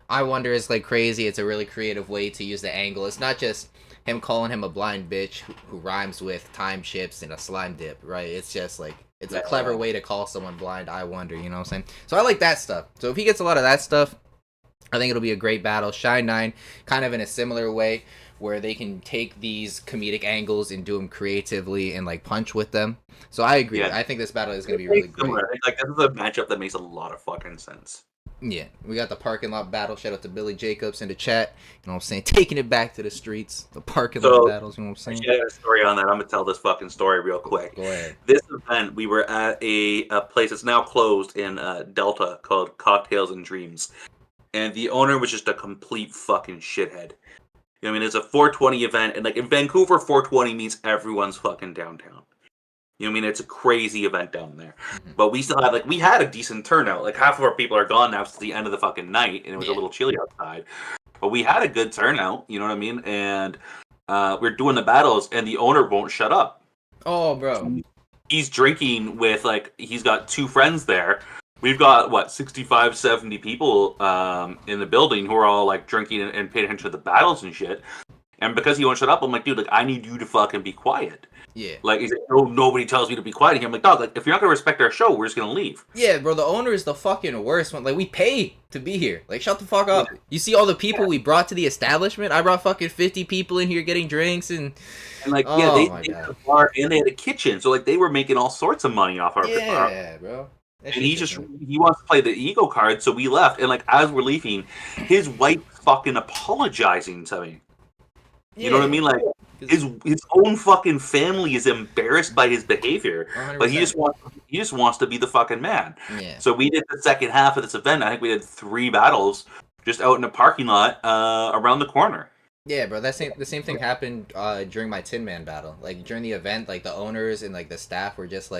I wonder is like crazy. It's a really creative way to use the angle. It's not just him calling him a blind bitch who rhymes with time chips and a slime dip, right? It's just like, it's a clever way to call someone blind. I wonder, you know what I'm saying? So I like that stuff. So if he gets a lot of that stuff, I think it'll be a great battle. Shine 9, kind of in a similar way, where they can take these comedic angles and do them creatively and like punch with them. So I agree. Yeah. I think this battle is going to be really great. Like, this is a matchup that makes a lot of fucking sense. Yeah, we got the parking lot battle. Shout out to Billy Jacobs in the chat. You know what I'm saying? Taking it back to the streets. The parking lot battles. You know what I'm saying? I got a story on that. I'm gonna tell this fucking story real quick. Go ahead. This event, we were at a place that's now closed in Delta called Cocktails and Dreams, and the owner was just a complete fucking shithead. You know what I mean? It's a 420 event, and like in Vancouver, 420 means everyone's fucking downtown. You know what I mean? It's a crazy event down there. But we still had, we had a decent turnout. Like, half of our people are gone now. It's the end of the fucking night, and it was a little chilly outside. But we had a good turnout, you know what I mean? And we're doing the battles, and the owner won't shut up. Oh, bro. He's drinking with, he's got 2 friends there. We've got, 65, 70 people in the building who are all, drinking and paying attention to the battles and shit. And because he won't shut up, I'm like, dude, I need you to fucking be quiet. Yeah. He's like, no, nobody tells me to be quiet here. I'm like, dog, if you're not going to respect our show, we're just going to leave. Yeah, bro, the owner is the fucking worst one. We pay to be here. Shut the fuck up. You see all the people we brought to the establishment? I brought fucking 50 people in here getting drinks and they had a bar and they had a kitchen. So, they were making all sorts of money off our Yeah, bro. And he wants to play the ego card, so we left. And, as we're leaving, his wife fucking apologizing to me. You know what I mean? His own fucking family is embarrassed by his behavior, 100%. But he just wants to be the fucking man. Yeah. So we did the second half of this event. I think we did 3 battles just out in a parking lot around the corner. Yeah, bro. The same thing happened during my Tin Man battle. During the event, the owners and the staff were just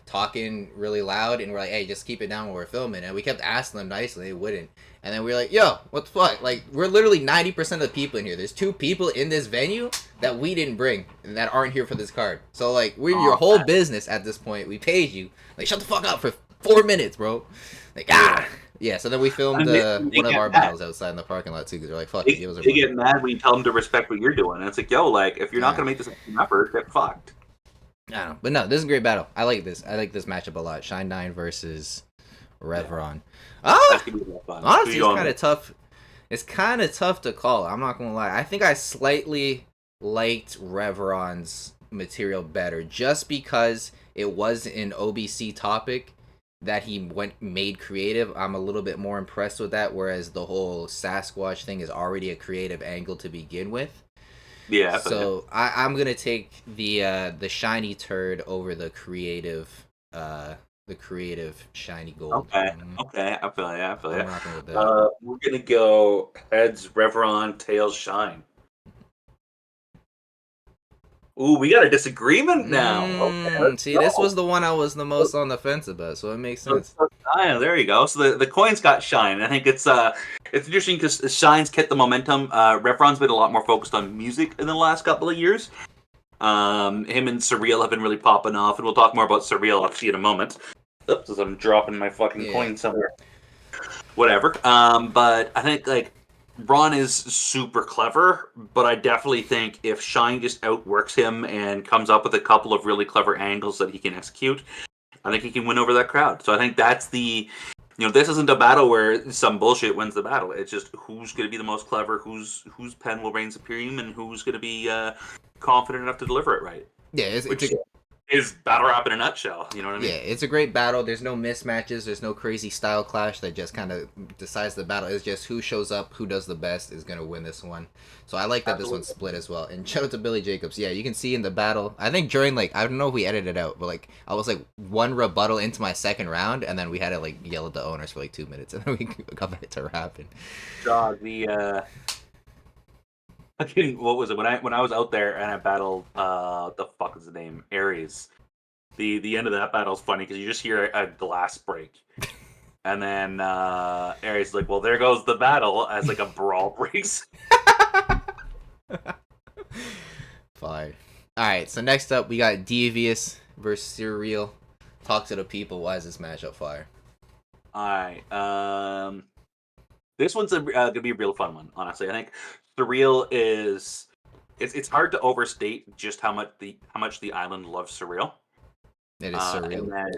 talking really loud, and we're like, "Hey, just keep it down when we're filming." And we kept asking them nicely, they wouldn't. And then we were like, "Yo, what the fuck?" We're literally 90% of the people in here. There's 2 people in this venue that we didn't bring and that aren't here for this card. So we're your whole business at this point. We paid you. Shut the fuck up for 4 minutes, bro. Yeah, so then we filmed one of our battles outside in the parking lot, too, because they're like, fuck it. They get mad when you tell them to respect what you're doing. And it's like, yo, if you're not going to make this an effort, get fucked. I don't know. But no, this is a great battle. I like this. I like this matchup a lot. Shine 9 versus Revron. Honestly, it's kind of tough. It's kind of tough to call. I'm not going to lie. I think I slightly liked Revron's material better, just because it was an OBC topic that he made creative, I'm a little bit more impressed with that, whereas the whole Sasquatch thing is already a creative angle to begin with. Yeah. So I'm gonna take the shiny turd over the creative shiny gold. Okay, I feel ya. I'm rocking with that. We're gonna go heads Reveron, tails shine. Ooh, we got a disagreement now. Okay, see, this was the one I was the most on the fence about, so it makes sense. There you go. So the coins got shine. I think it's interesting because shine's kept the momentum. Reveron's been a lot more focused on music in the last couple of years. Him and Surreal have been really popping off, and we'll talk more about Surreal actually in a moment. Oops, as I'm dropping my fucking coin somewhere. Whatever. But I think like Ron is super clever, but I definitely think if Shine just outworks him and comes up with a couple of really clever angles that he can execute, I think he can win over that crowd. So I think that's this isn't a battle where some bullshit wins the battle. It's just who's going to be the most clever, whose pen will reign supreme, and who's going to be confident enough to deliver it right. Yeah, it's is battle rap in a nutshell. You know what I mean? Yeah, it's a great battle. There's no mismatches. There's no crazy style clash that just kind of decides the battle. It's just who shows up, who does the best is going to win this one. So I like that this one's split as well. And shout out to Billy Jacobs. Yeah, you can see in the battle, I think during, like, I don't know if we edited it out, but, like, I was, like, one rebuttal into my second round, and then we had to, like, yell at the owners for, like, 2 minutes, and then we got back to rapping. Dog, what was it when I was out there and I battled the fuck is the name, Ares. The end of that battle is funny because you just hear a glass break, and then Ares is like, well, there goes the battle, as like a brawl breaks. Fire. All right, so next up we got Devious versus Surreal. Talk to the people. Why is this matchup fire? All right, this one's gonna be a real fun one. Honestly, I think Surreal is it's hard to overstate just how much the island loves Surreal. It is surreal.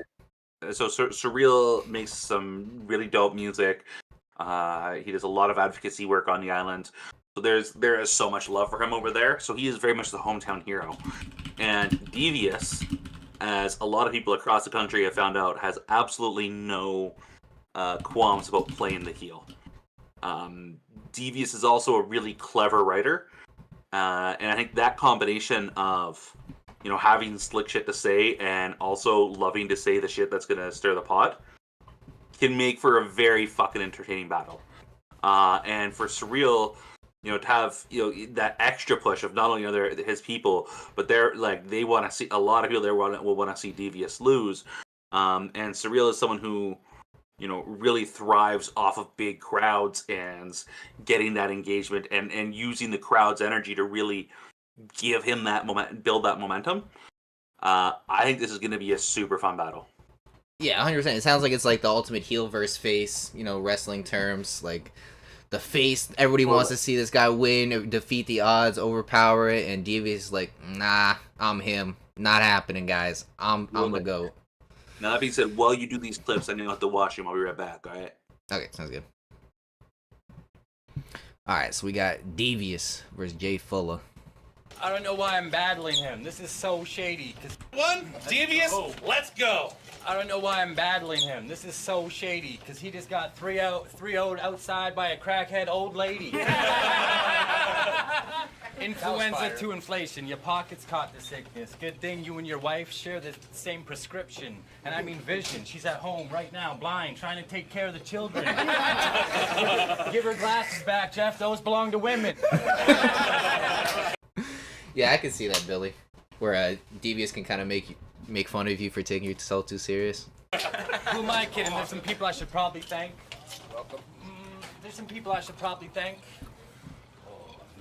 Surreal makes some really dope music. He does a lot of advocacy work on the island. So there is so much love for him over there. So he is very much the hometown hero. And Devious, as a lot of people across the country have found out, has absolutely no qualms about playing the heel. Devious is also a really clever writer. And I think that combination of having slick shit to say and also loving to say the shit that's gonna stir the pot can make for a very fucking entertaining battle. And for Surreal, to have that extra push of not only his people, but they want to see a lot of people there will want to see Devious lose. And Surreal is someone who really thrives off of big crowds and getting that engagement and using the crowd's energy to really give him that build that momentum. I think this is going to be a super fun battle. Yeah, 100%. It sounds like it's like the ultimate heel versus face, wrestling terms. Like the face, everybody wants to see this guy win, defeat the odds, overpower it, and Devious is like, nah, I'm him. Not happening, guys. I'm the GOAT. Now that being said, while you do these clips, I know you have to watch them. I'll be right back, alright? Okay, sounds good. Alright, so we got Devious versus Jay Fuller. I don't know why I'm battling him. This is so shady. Devious, let's go. I don't know why I'm battling him. This is so shady because he just got 3-0'd outside by a crackhead old lady. Influenza to inflation. Your pockets caught the sickness. Good thing you and your wife share the same prescription. And I mean vision. She's at home right now, blind, trying to take care of the children. Give her glasses back, Jeff. Those belong to women. Yeah, I can see that, Billy. Where Devious can kind of make fun of you for taking yourself too serious. Who am I kidding? There's some people I should probably thank. Welcome. There's some people I should probably thank.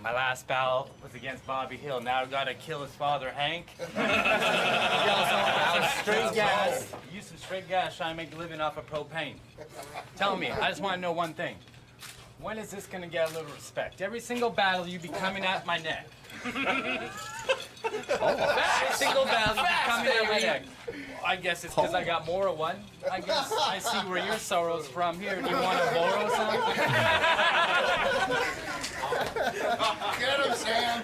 My last battle was against Bobby Hill. Now I've got to kill his father, Hank. I was straight gas. Use some straight gas trying to make a living off of propane. Tell me, I just want to know one thing. When is this going to get a little respect? Every single battle you be coming at my neck. Every single battle you be coming at my neck. I guess it's because I got more of one. I guess I see where your sorrow's from. Here, do you want to borrow some? Get him, Sam.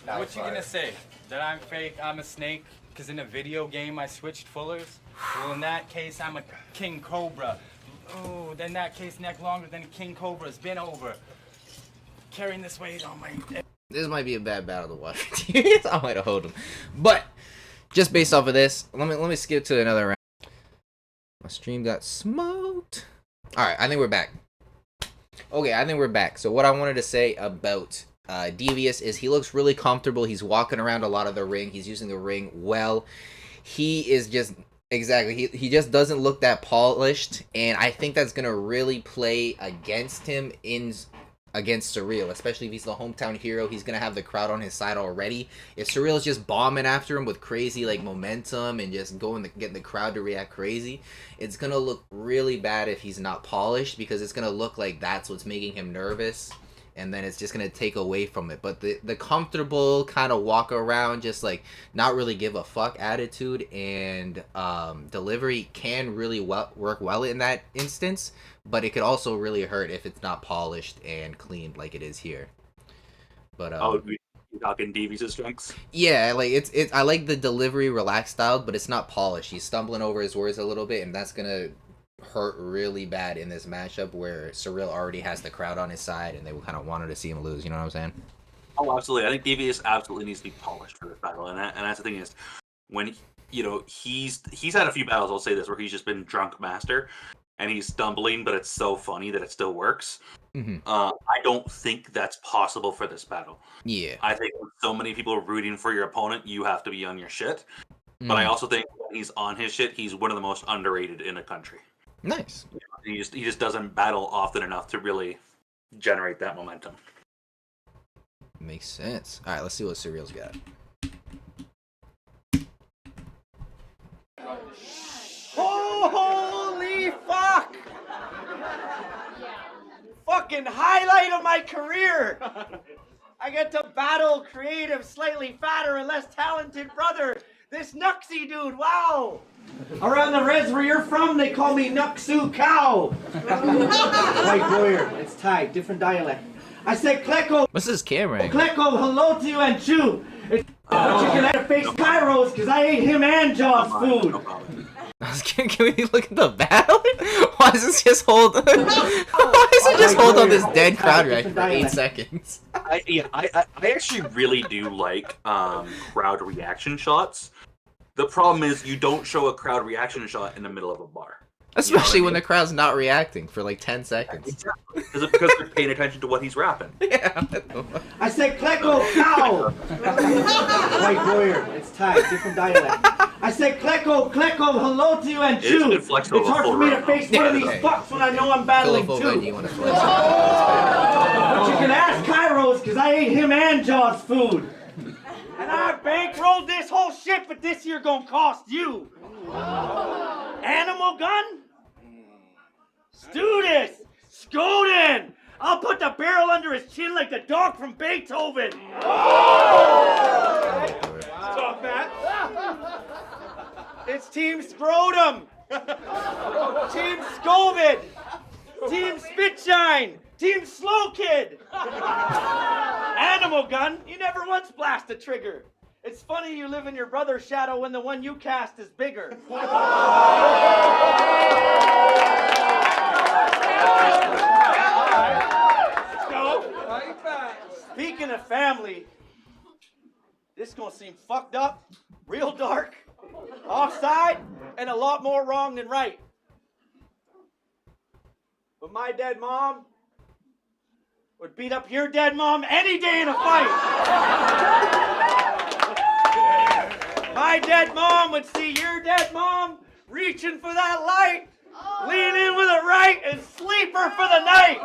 What you gonna say? That I'm fake, I'm a snake, Because in a video game, I switched fullers. Well, in that case, I'm a king cobra. Oh, in that case, neck longer than a king cobra's been over. Carrying this weight on my... This might be a bad battle to watch. I might have hold him. But, just based off of this, let me skip to another round. My stream got smoked. Alright, I think we're back. Okay, I think we're back. So what I wanted to say about Devious is he looks really comfortable. He's walking around a lot of the ring. He's using the ring well. He is just... Exactly. He just doesn't look that polished. And I think that's going to really play against him against Surreal, especially if he's the hometown hero. He's gonna have the crowd on his side already. If Surreal's just bombing after him with crazy like momentum and just getting the crowd to react crazy, it's gonna look really bad if he's not polished, because it's gonna look like that's what's making him nervous, and then it's just gonna take away from it. But the comfortable kind of walk around, just like not really give a fuck attitude and delivery can really work well in that instance. But it could also really hurt if it's not polished and cleaned like it is here. But you're talking Devious' strengths? Yeah, like it's I like the delivery relaxed style, but it's not polished. He's stumbling over his words a little bit, and that's gonna hurt really bad in this matchup where Surreal already has the crowd on his side, and they kind of wanted to see him lose. You know what I'm saying? Oh, absolutely. I think Devious absolutely needs to be polished for this battle, and that's the thing is, when he's had a few battles, I'll say this, where he's just been drunk master. And he's stumbling, but it's so funny that it still works. Mm-hmm. I don't think that's possible for this battle. Yeah. I think with so many people rooting for your opponent, you have to be on your shit. But I also think when he's on his shit, he's one of the most underrated in the country. Nice. He just doesn't battle often enough to really generate that momentum. Makes sense. All right, let's see what Surreal's got. Holy fuck! Fucking highlight of my career! I get to battle creative, slightly fatter, and less talented brother. This Nuxie dude, wow! Around the res where you're from, they call me Nuxu Cow. White warrior, it's Thai, different dialect. I said Kleko. What's this camera angle? Kleko, hello to you and chew. It's chicken and face Kairos, because I ate him and Jaw's food. Can we look at the battle? Why does this just hold? Why does it just hold on this dead crowd reaction for 8 seconds? I actually really do like crowd reaction shots. The problem is you don't show a crowd reaction shot in the middle of a bar. Especially when the crowd's not reacting for like 10 seconds. Exactly. Because they're paying attention to what he's rapping. Yeah. I said Kleko Cow. White warrior, it's Thai, different dialect. I said Kleko, hello to you and chew. It's hard for me to face one of these fucks when I know I'm battling too. But you can ask Kairos, because I ate him and Jaw's food. And I bankrolled this whole shit, but this year gonna cost you. Animal gun? Let's do this! Skoden! I'll put the barrel under his chin like the dog from Beethoven! Stop that! It's Team Scrotum! Team Scovid! Team Spitshine! Team Slow Kid! Animal gun? You never once blast a trigger. It's funny you live in your brother's shadow when the one you cast is bigger. Let's go. Speaking of family, this is gonna seem fucked up, real dark, offside, and a lot more wrong than right. But my dead mom would beat up your dead mom any day in a fight. My dead mom would see your dead mom reaching for that light, lean in with a right, and sleep her for the night.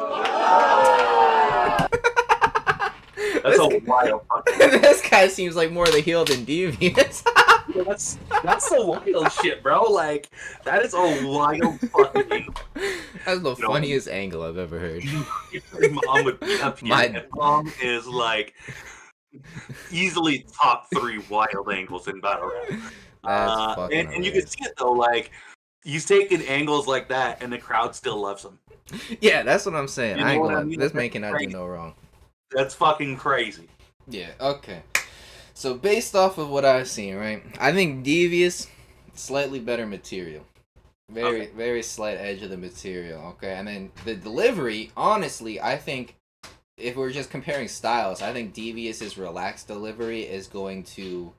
That's a wild fucking... This guy seems like more the heel than Devious. That's the wild shit, bro. Like, that is a wild fucking angle. That's the funniest angle I've ever heard. Your mom would beat up your dead mom is like easily top 3 wild angles in battle rap. And you can see it though, like he's taking angles like that, and the crowd still loves him. Yeah, that's what I'm saying. You know what I mean? This man cannot do no wrong. That's fucking crazy. Yeah. Okay. So based off of what I've seen, right, I think Devious, slightly better material. Very slight edge of the material, okay? And then the delivery, honestly, I think, if we're just comparing styles, I think Devious's relaxed delivery is going to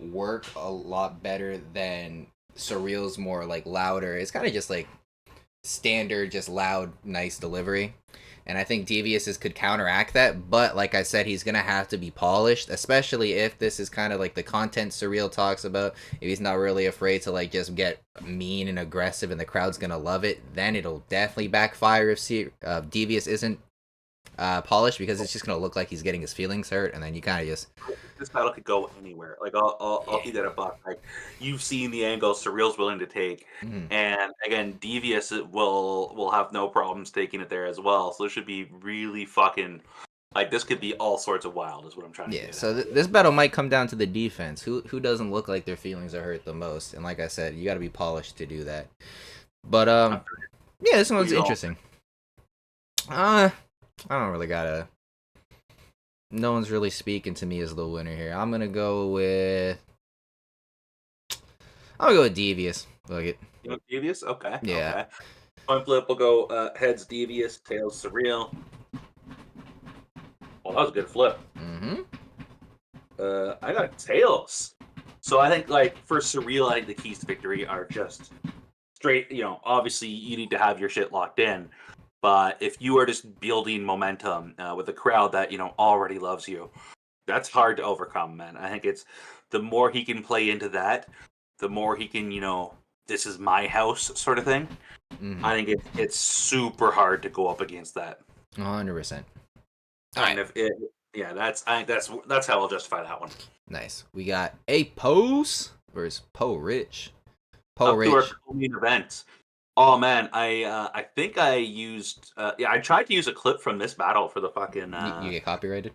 work a lot better than Surreal's more, like, louder. It's kind of just, like, standard, just loud, nice delivery. And I think Devious's could counteract that, but like I said, he's going to have to be polished, especially if this is kind of like the content Surreal talks about. If he's not really afraid to like just get mean and aggressive and the crowd's going to love it, then it'll definitely backfire if Devious isn't polished, because it's just going to look like he's getting his feelings hurt, and then you kind of just... This battle could go anywhere. Like, I'll keep that a buck. Like, you've seen the angle Surreal's willing to take, and again, Devious will have no problems taking it there as well. So it should be really fucking... Like, this could be all sorts of wild, is what I'm trying to get. So this battle might come down to the defense. Who doesn't look like their feelings are hurt the most? And like I said, you got to be polished to do that. But, yeah, this one's interesting. I don't really gotta... No one's really speaking to me as the winner here. I'm gonna go with Devious. Look it. You know, Devious? Okay. Yeah. Okay. Coin flip will go heads Devious, tails Surreal. Well, that was a good flip. I got tails. So I think, like, for Surreal, I think the keys to victory are just straight, you know, obviously you need to have your shit locked in. But if you are just building momentum with a crowd that, you know, already loves you, that's hard to overcome, man. I think it's the more he can play into that, the more he can, you know, this is my house sort of thing. I think it's super hard to go up against that. 100%. And if it, yeah, that's how I'll justify that one. Nice. We got A Pose versus Poe Rich. Up to our main event. Oh man, I think I used I tried to use a clip from this battle for the fucking you get copyrighted?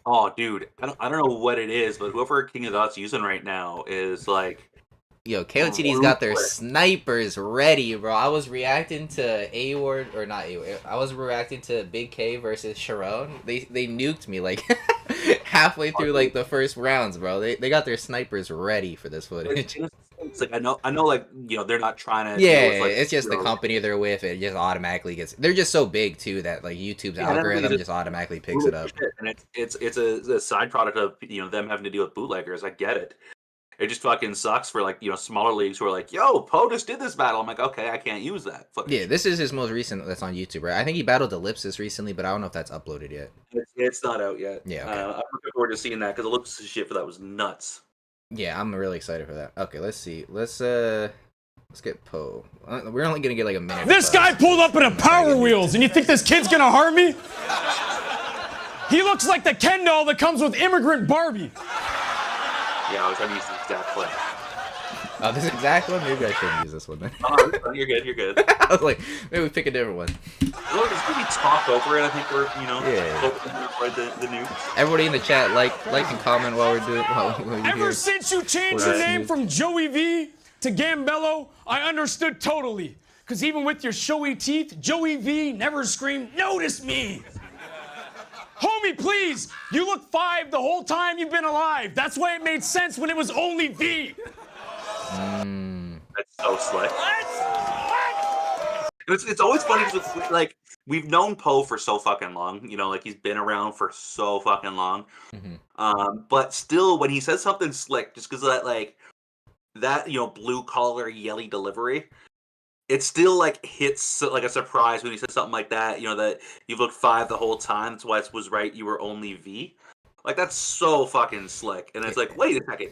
Oh dude, I don't know what it is, but whoever King of Dot's using right now is like, yo, KOTD's got their snipers ready, bro. I was reacting to A-Ward, or not A-Ward, I was reacting to Big K versus Sharon. They nuked me like halfway through like the first rounds, bro. They got their snipers ready for this footage. It's like I know like, you know, they're not trying to. Yeah, you know, it's just the company they're with. It just automatically gets. They're just so big too that like YouTube's algorithm just automatically picks it up. And it's a side product of, you know, them having to deal with bootleggers. I get it. It just fucking sucks for, like, you know, smaller leagues who are like, yo, Poe just did this battle. I'm like, okay, I can't use that footage. Yeah, this is his most recent that's on YouTube, right? I think he battled Ellipsis recently, but I don't know if that's uploaded yet. It's not out yet. Yeah, okay. I'm looking forward to seeing that because Ellipsis' shit for that was nuts. Yeah, I'm really excited for that. Okay, let's see. Let's get Poe. We're only gonna get like a minute. This guy pulled up in a Power Wheels, and you think this kid's gonna harm me? He looks like the Ken doll that comes with Immigrant Barbie. Yeah, I was trying to use the exact clip. Oh, this exact one? Maybe I shouldn't use this one then. Oh, you're good, you're good. I was like, maybe we pick a different one. Look, it's gonna be talked over it. I think we're, you know, yeah. the news. Everybody in the chat, like and comment while we're doing. Ever since you changed your name from Joey V to Gambello, I understood totally. Because even with your showy teeth, Joey V never screamed, "Notice me!" Homie, please! You look 5 the whole time you've been alive. That's why it made sense when it was only V. That's so slick. It's always funny because, like, we've known Poe for so fucking long. You know, like, he's been around for so fucking long. But still, when he says something slick, just because of that, like, that, you know, blue collar yelly delivery, it still, like, hits like a surprise when he says something like that. You know, that you've looked 5 the whole time. That's why it was right. You were only V. Like, that's so fucking slick. And it's like, wait a second.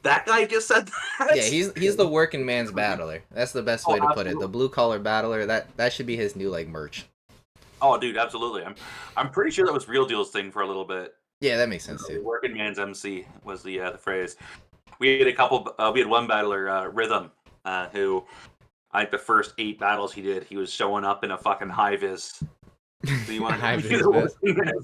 That guy just said that? Yeah, he's the working man's battler. That's the best way to put it. The blue collar battler. That should be his new like merch. Oh, dude, absolutely. I'm pretty sure that was Real Deal's thing for a little bit. Yeah, that makes sense too. Working man's MC was the phrase. We had a couple. We had one battler, Rhythm, who I think the first 8 battles he did, he was showing up in a fucking high vis. So you want to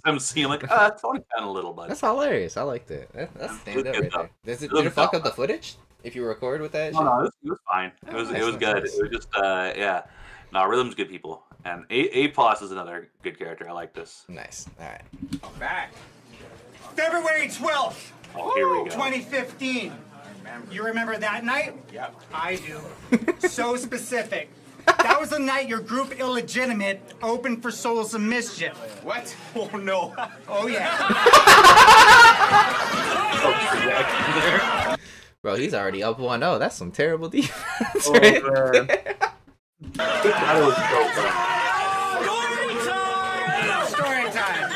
MC? I'm like, tone it down a little, buddy. That's hilarious. I liked it. That's stand up right there. Did it fuck up the footage if you record with that? No, it was fine. It was good. It was just yeah. No, Rhythm's good people, and A+ is another good character. I like this. Nice. All right. I'm back. February 12th, Oh, here we go. 2015. You remember that night? Yeah. I do. So specific. That was the night your group Illegitimate opened for Souls of Mischief. What? Oh no. Oh yeah. Bro, he's already up 1-0. That's some terrible defense. Oh, right? man. That was so bad. Story time.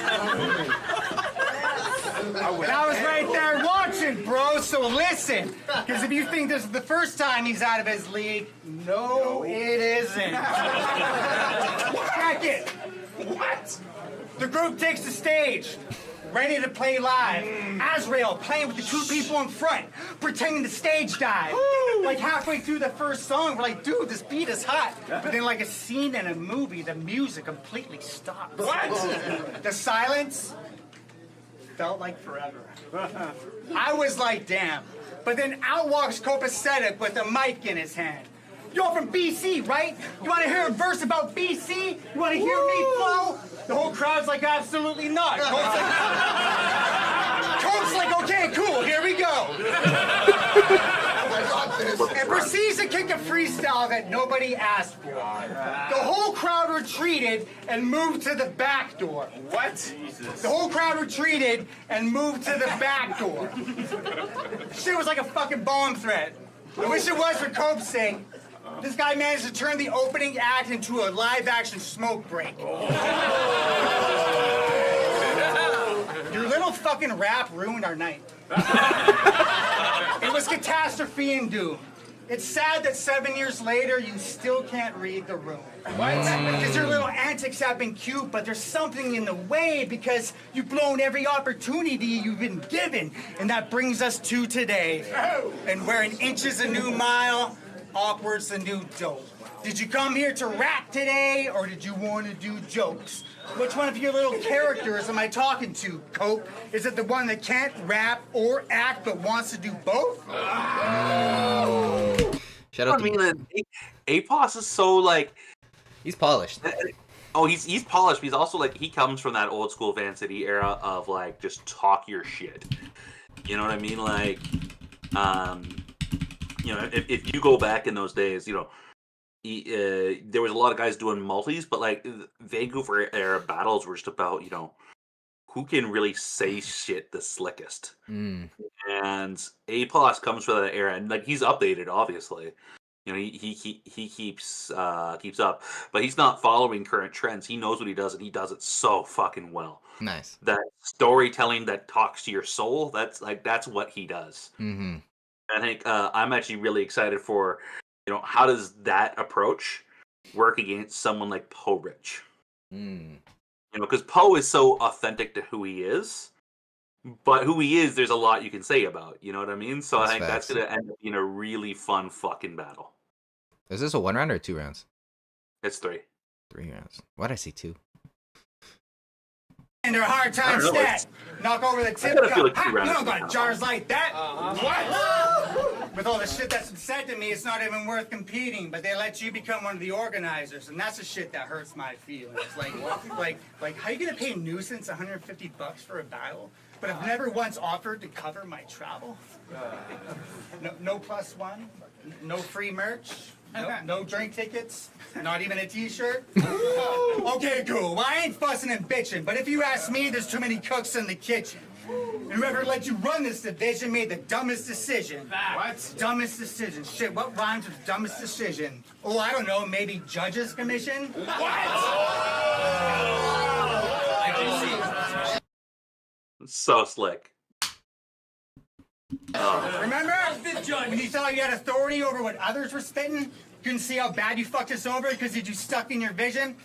And I was right there watching, bro, so listen. Because if you think this is the first time he's out of his league, no, it isn't. Check it. What? The group takes the stage, ready to play live. Azrael playing with the two people in front, pretending the stage died. Like halfway through the first song, we're like, dude, this beat is hot. But then like a scene in a movie, the music completely stops. What? The silence felt like forever. I was like, damn. But then out walks Copacetic with a mic in his hand. You're from BC, right? You want to hear a verse about BC? You want to hear me flow? The whole crowd's like, absolutely not. Cope's like, okay, cool, here we go. And proceeds to kick a freestyle that nobody asked for. The whole crowd retreated and moved to the back door. What? The whole crowd retreated and moved to the back door. Shit was like a fucking bomb threat. I wish it was for Cope's sake. This guy managed to turn the opening act into a live-action smoke break. Your little fucking rap ruined our night. It was catastrophe and doom. It's sad that 7 years later, you still can't read the room. What? Because your little antics have been cute, but there's something in the way because you've blown every opportunity you've been given. And that brings us to today. And where an inch is a new mile, awkward's the new dope. Did you come here to rap today, or did you want to do jokes? Which one of your little characters am I talking to, Cope? Is it the one that can't rap or act but wants to do both? Shout out I mean, Apos is so like he's polished. Oh, he's polished. But he's also like he comes from that old school Van City era of like just talk your shit. You know what I mean? Like, you know, if you go back in those days, you know, there was a lot of guys doing multis, but like Vancouver era battles were just about, you know, who can really say shit the slickest. And Apos comes from that era, and like he's updated, obviously. You know, he keeps up, but he's not following current trends. He knows what he does, and he does it so fucking well. Nice. That storytelling that talks to your soul, that's what he does. Mm-hmm. I think I'm actually really excited for, you know, how does that approach work against someone like Poe Rich? You know, because Poe is so authentic to who he is, but who he is, there's a lot you can say about. You know what I mean? So I think that's going to end up being a really fun fucking battle. Is this a 1 round or 2 rounds? It's 3. 3 rounds. Why'd I say 2? And their hard time stat. Knock over the tip gotta feel cup. like 2 rounds You don't is got kinda jars like that. What? With all the shit that's been said to me, it's not even worth competing. But they let you become one of the organizers, and that's the shit that hurts my feelings. Like, how you gonna pay nuisance $150 for a battle, but I've never once offered to cover my travel? No plus one, no free merch. No drink tickets, not even a t-shirt. Okay, cool. Well, I ain't fussing and bitching, but if you ask me, there's too many cooks in the kitchen. And whoever let you run this division made the dumbest decision. What? Dumbest decision. Shit, what rhymes with dumbest decision? Oh, I don't know, maybe judge's commission? So slick. Remember? When you thought you had authority over what others were spitting? Couldn't see how bad you fucked us over because you're stuck in your vision?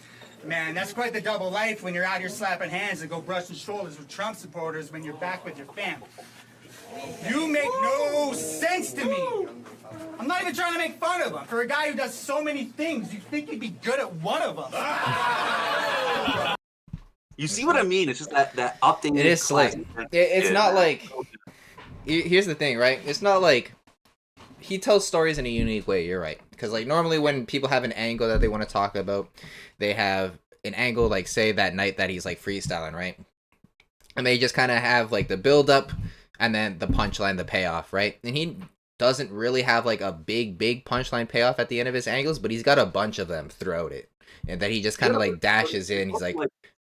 Man, that's quite the double life when you're out here slapping hands and go brushing shoulders with Trump supporters when you're back with your fam. You make no sense to me. I'm not even trying to make fun of him. For a guy who does so many things, you'd think he'd be good at one of them. You see what I mean? It's just that updated. It is slick. It's not like. Here's the thing, right? It's not like he tells stories in a unique way. You're right, because like normally when people have an angle that they want to talk about, they have an angle like say that night that he's like freestyling, right? And they just kind of have like the build up and then the punchline, the payoff, right? And he doesn't really have like a big punchline payoff at the end of his angles, but he's got a bunch of them throughout it, and that he just kind of like dashes in. He's like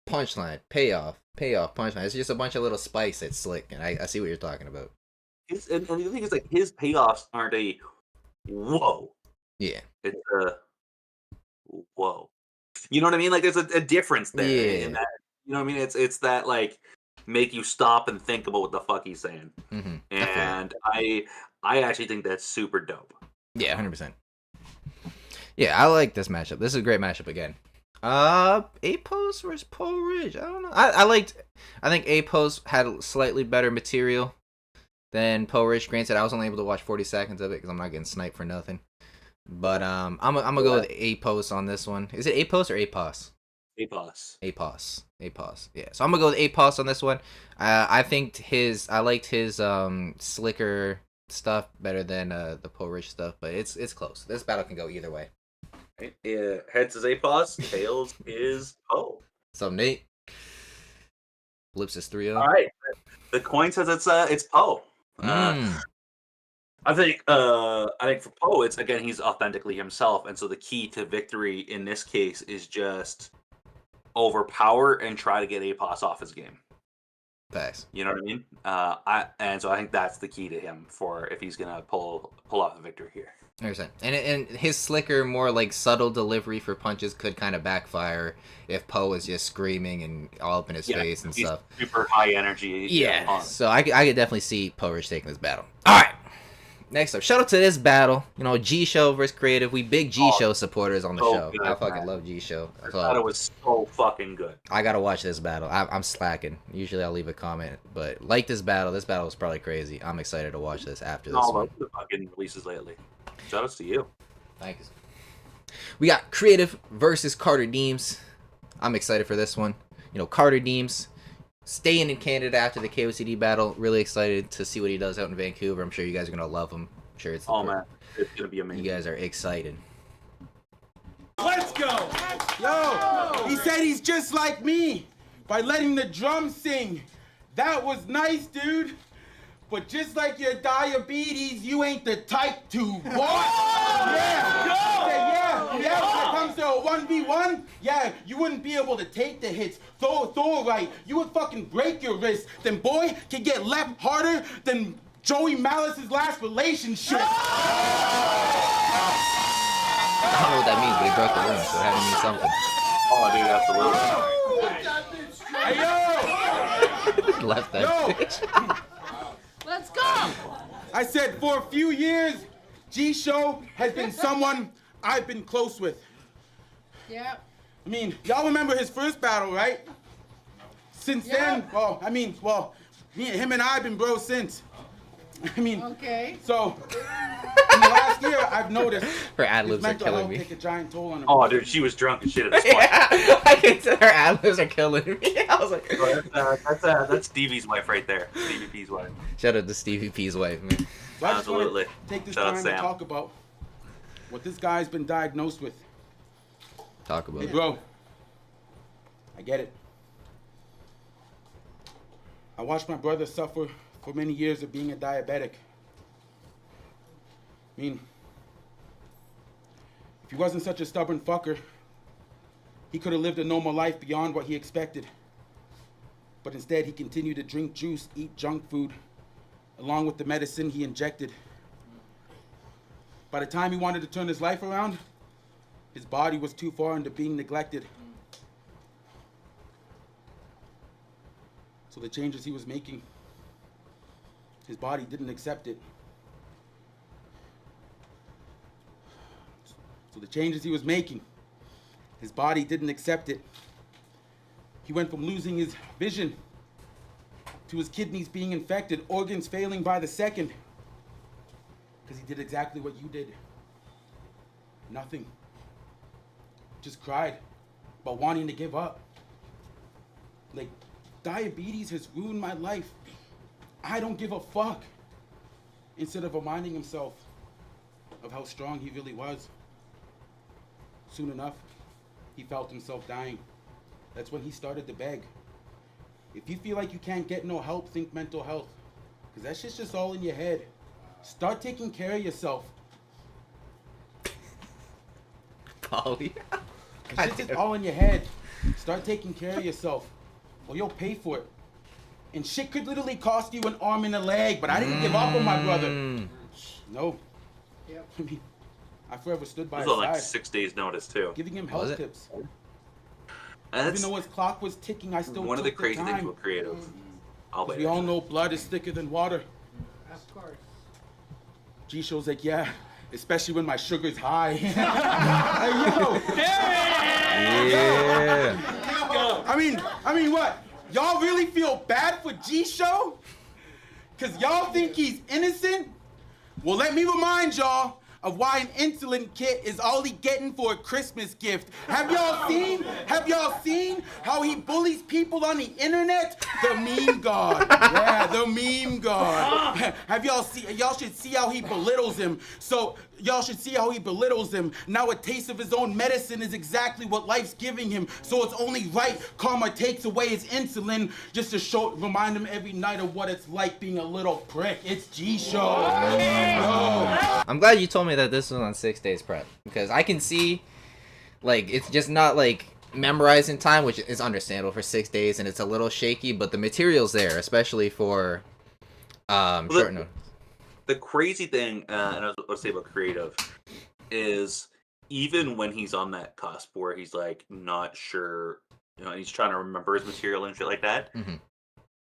punchline, payoff, punchline. It's just a bunch of little spikes that's slick, and I see what you're talking about. And the thing is, like, his payoffs aren't a whoa. Yeah. It's a whoa. You know what I mean? Like, there's a difference there. Yeah. In that, you know what I mean? It's that, like, make you stop and think about what the fuck he's saying. Mm-hmm. And I actually think that's super dope. Yeah, 100%. Yeah, I like this matchup. This is a great matchup again. Apos versus Paul Ridge. I don't know. I think Apos had slightly better material than Paul Ridge. Granted, I was only able to watch 40 seconds of it because I'm not getting sniped for nothing. But I'm gonna go with Apos on this one. Is it Apos or Apos? Apos. Yeah. So I'm gonna go with Apos on this one. I liked his slicker stuff better than the Paul Ridge stuff, but it's close. This battle can go either way. Yeah, heads is Apos, tails is Poe. So Nate. Blips is 3-0. All right. The coin says it's Poe. I think for Poe, it's again he's authentically himself, and so the key to victory in this case is just overpower and try to get Apos off his game. Thanks. You know what I mean? So I think that's the key to him for if he's gonna pull off the victory here. 100%. And his slicker, more like subtle delivery for punches could kind of backfire if Poe is just screaming and all up in his face and stuff. Super high energy. Yeah. So I could definitely see Poe Ridge taking this battle. All right. Next up, shout out to this battle. You know, G Show versus Creative. We big G Show supporters on the show. Good, I fucking love G Show. This battle was so fucking good. I gotta watch this battle. I'm slacking. Usually I'll leave a comment, but like this battle. This battle was probably crazy. I'm excited to watch this after this one. The fucking releases lately. Shout outs to you. Thank you. We got Creative versus Carter Deems. I'm excited for this one. You know, Carter Deems staying in Canada after the KOCD battle. Really excited to see what he does out in Vancouver. I'm sure you guys are gonna love him. I'm sure it's man, it's gonna be amazing. You guys are excited. Let's go! Yo, he said he's just like me by letting the drums sing. That was nice, dude. But just like your diabetes, you ain't the type to. What? Yeah. When it comes to a 1v1, you wouldn't be able to take the hits. Throw right. You would fucking break your wrist. Then boy can get left harder than Joey Malice's last relationship. I don't know what that means, but he broke the ring, so it had to mean something. Oh, dude, absolutely. Hey, yo! Left that bitch. Let's go! I said for a few years, G Show has been someone I've been close with. Yep. I mean, y'all remember his first battle, right? Since then, him and I have been bros since. I mean, okay. So in the last year, I've noticed her ad-libs are killing me. Take a giant toll on him. Oh, dude, she was drunk and shit at this point. Yeah, I can tell her ad-libs are killing me. I was like, that's Stevie's wife right there. Stevie P's wife. Shout out to Stevie P's wife, man. So I just want to take this time to talk about what this guy's been diagnosed with. Talk about Hey, it. bro. I get it. I watched my brother suffer for many years of being a diabetic. I mean, if he wasn't such a stubborn fucker, he could have lived a normal life beyond what he expected. But instead, he continued to drink juice, eat junk food, along with the medicine he injected. By the time he wanted to turn his life around, his body was too far into being neglected. So the changes he was making, his body didn't accept it. So the changes he was making, his body didn't accept it. He went from losing his vision to his kidneys being infected, organs failing by the second. Because he did exactly what you did. Nothing. Just cried about wanting to give up. Like, diabetes has ruined my life. I don't give a fuck. Instead of reminding himself of how strong he really was. Soon enough, he felt himself dying. That's when he started to beg. If you feel like you can't get no help, think mental health. Because that shit's just all in your head. Start taking care of yourself. Polly. That shit's just all in your head. Start taking care of yourself, or you'll pay for it. And shit could literally cost you an arm and a leg, but I didn't give up on my brother. No. I mean, I forever stood by This his was on side. like 6 days notice too. Giving him health tips. And Even though his clock was ticking, I still one of took the crazy time. things with creative. I'll wait. We all know blood is thicker than water. Of course. G-Show's like, yeah, especially when my sugar's high. Hey, Yeah. I mean what? Y'all really feel bad for G-Show? Cause y'all think he's innocent? Well, let me remind y'all of why an insulin kit is all he getting for a Christmas gift. Have y'all seen how he bullies people on the internet? The meme god. Yeah, the meme god. Y'all should see how he belittles him. So y'all should see how he belittles him. Now a taste of his own medicine is exactly what life's giving him. So it's only right Karma takes away his insulin just to remind him every night of what it's like being a little prick. It's G-Show. I'm glad you told me that this was on 6 days prep, because I can see, like, it's just not like memorizing time, which is understandable for 6 days, and it's a little shaky, but the material's there, especially for short notice. The crazy thing, and I was going to say about creative, is even when he's on that cusp where he's like not sure, you know, and he's trying to remember his material and shit like that,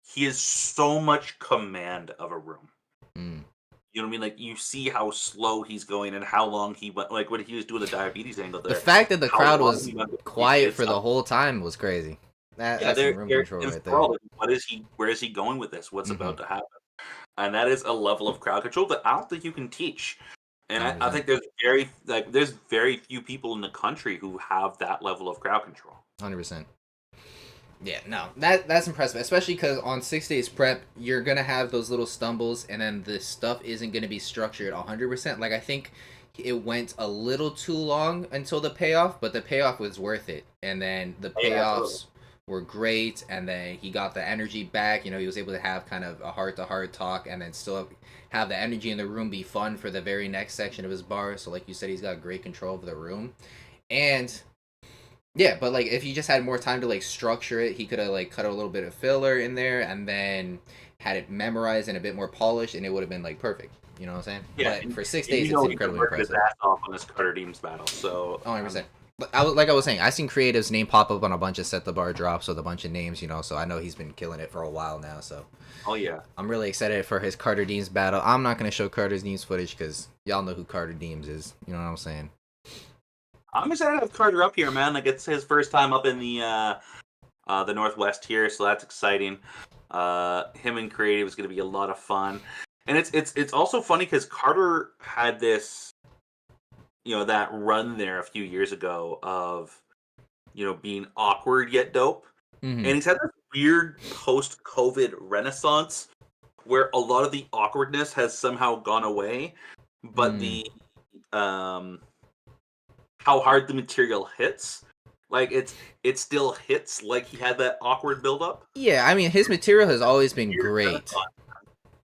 he has so much command of a room. You know what I mean? Like, you see how slow he's going and how long he went. Like, when he was doing the diabetes angle there. The fact that the how crowd long was he went with quiet kids for the up. whole time was crazy. That's they're some room control right there. enthralled. What is he? Where is he going with this? What's about to happen? And that is a level of crowd control that I don't think you can teach. And I think there's very few people in the country who have that level of crowd control. 100%. Yeah, no, that's impressive, especially because on 6 days prep, you're going to have those little stumbles, and then the stuff isn't going to be structured 100%. Like, I think it went a little too long until the payoff, but the payoff was worth it. And then the payoffs were great, and then he got the energy back. You know, he was able to have kind of a heart-to-heart talk, and then still have the energy in the room be fun for the very next section of his bar. So, like you said, he's got great control over the room. And yeah, but like if he just had more time to like structure it, he could have like cut a little bit of filler in there and then had it memorized and a bit more polished, and it would have been like perfect. You know what I'm saying? Yeah, but for 6 days, it's incredibly impressive. His ass off on this Carter Deems battle. So 100%. But like I was saying, I seen Creative's name pop up on a bunch of Set the Bar drops with a bunch of names, you know. So I know he's been killing it for a while now. So yeah, I'm really excited for his Carter Deems battle. I'm not gonna show Carter Deems footage because y'all know who Carter Deems is. You know what I'm saying? I'm excited to have Carter up here, man. Like, it's his first time up in the Northwest here, so that's exciting. Him and Creative is going to be a lot of fun, and it's also funny because Carter had this, you know, that run there a few years ago of, you know, being awkward yet dope, and he's had this weird post-COVID renaissance where a lot of the awkwardness has somehow gone away, but the how hard the material hits, like it still hits like he had that awkward build-up. Yeah, I mean, his material has always been great,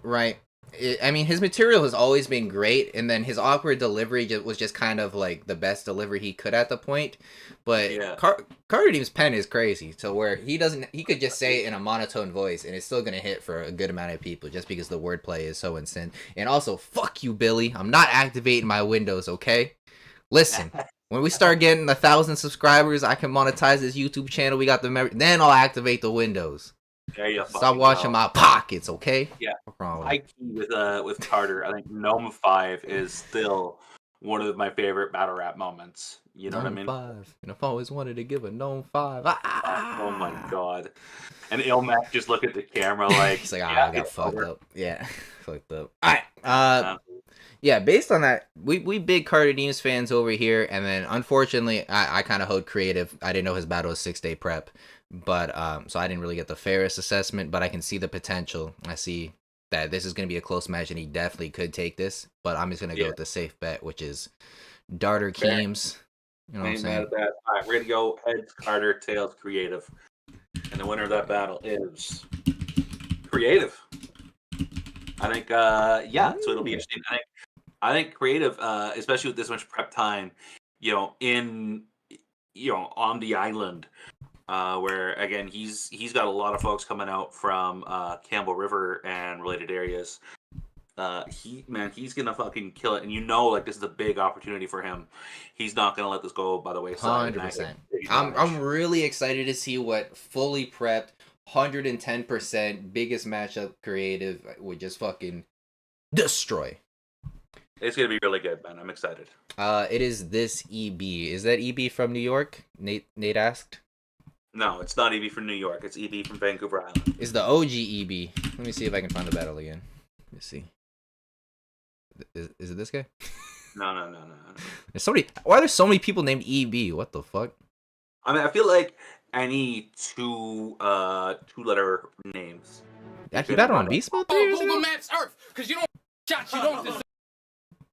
right? His material has always been great, and then his awkward delivery was just kind of like the best delivery he could at the point. But yeah. Carter Deem's pen is crazy to where he could just say it in a monotone voice, and it's still gonna hit for a good amount of people just because the wordplay is so insane. And also, fuck you, Billy. I'm not activating my Windows, okay? Listen. When we start getting 1,000 subscribers, I can monetize this YouTube channel. We got the memory. Then I'll activate the Windows. There you Stop watching my pockets, okay? Yeah. What's wrong with Carter, I think Gnome 5 is still one of my favorite battle rap moments. You know what I mean? 5. And I've always wanted to give a Gnome 5. Oh my god. And Ilmac just look at the camera like, he's like, I got fucked up. Yeah, fucked up. All right. Yeah, based on that, we big Carter Deems fans over here, and then unfortunately, I kind of hoed Creative. I didn't know his battle was 6 day prep, but so I didn't really get the fairest assessment, but I can see the potential. I see that this is going to be a close match, and he definitely could take this, but I'm just going to go with the safe bet, which is Darter Keems. You know what I'm saying? All right, we're going to go heads Carter, tails Creative, and the winner of that battle is Creative. I think, yeah, so it'll be interesting. I think creative, especially with this much prep time, on the island, where again he's got a lot of folks coming out from Campbell River and related areas. He's gonna fucking kill it, and like this is a big opportunity for him. He's not gonna let this go by the wayside. 100%. I'm really excited to see what fully prepped 110% biggest matchup creative would just fucking destroy. It's gonna be really good, man. I'm excited. It is this EB. Is that EB from New York? Nate asked. No, it's not EB from New York. It's EB from Vancouver Island. It's the OG EB. Let me see if I can find the battle again. Let's see. Is it this guy? No. There's so many. Why are there so many people named EB? What the fuck? I mean, I feel like any two-letter names. Yeah, he battled on Beast Mode 3 years ago? Google Maps Earth, because you don't shots you don't deserve.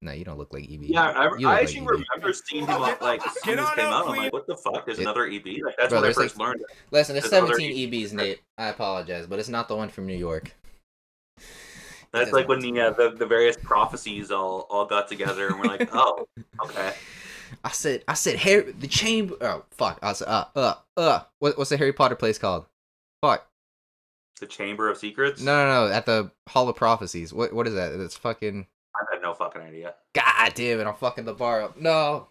No, you don't look like EB. Yeah, I actually like remember seeing him as soon as it came out. I'm like, what the fuck? There's another EB? Like, that's Bro, when I first learned it. Listen, there's 17 EBs, Nate. I apologize, but it's not the one from New York. That's like when the various prophecies all got together and we're like, oh, okay. I said, Harry, the chamber. Oh fuck! I said, what's the Harry Potter place called? Fuck. The Chamber of Secrets? No. At the Hall of Prophecies. What is that? It's fucking. I had no fucking idea. God damn it! I'm fucking the bar up. No.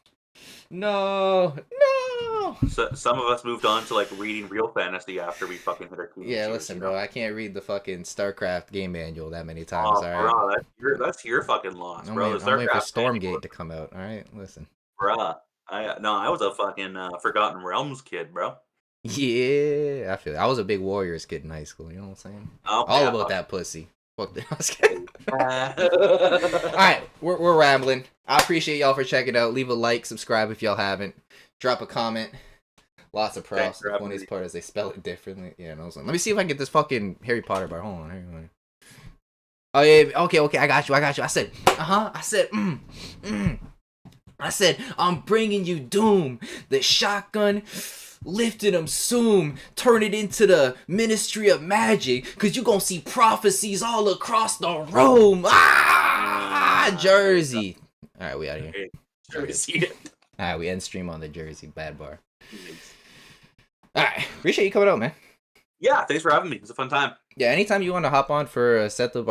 So some of us moved on to like reading real fantasy after we fucking hit our teenage years, listen, bro. I can't read the fucking StarCraft game manual that many times. Oh, all right. bro, that's your fucking loss, bro. I'm waiting for Stormgate to come out. All right, listen. Bruh, I was a fucking Forgotten Realms kid, bro. Yeah, I feel it. I was a big Warriors kid in high school. You know what I'm saying? All about that pussy. Fuck that. All right, we're rambling. I appreciate y'all for checking out. Leave a like, subscribe if y'all haven't. Drop a comment. Lots of props. The funniest part is they spell it differently. Yeah, no. Let me see if I can get this fucking Harry Potter bar. Hold on. Oh yeah. Okay. I got you. I said, I said, I'm bringing you doom. The shotgun lifted him soon. Turn it into the Ministry of Magic. Cause you gonna see prophecies all across the room. Jersey. Alright, we out of here. Jersey. Alright, we end stream on the Jersey. Bad bar. Alright, appreciate you coming out, man. Yeah, thanks for having me. It was a fun time. Yeah, anytime you want to hop on for Set the Bar.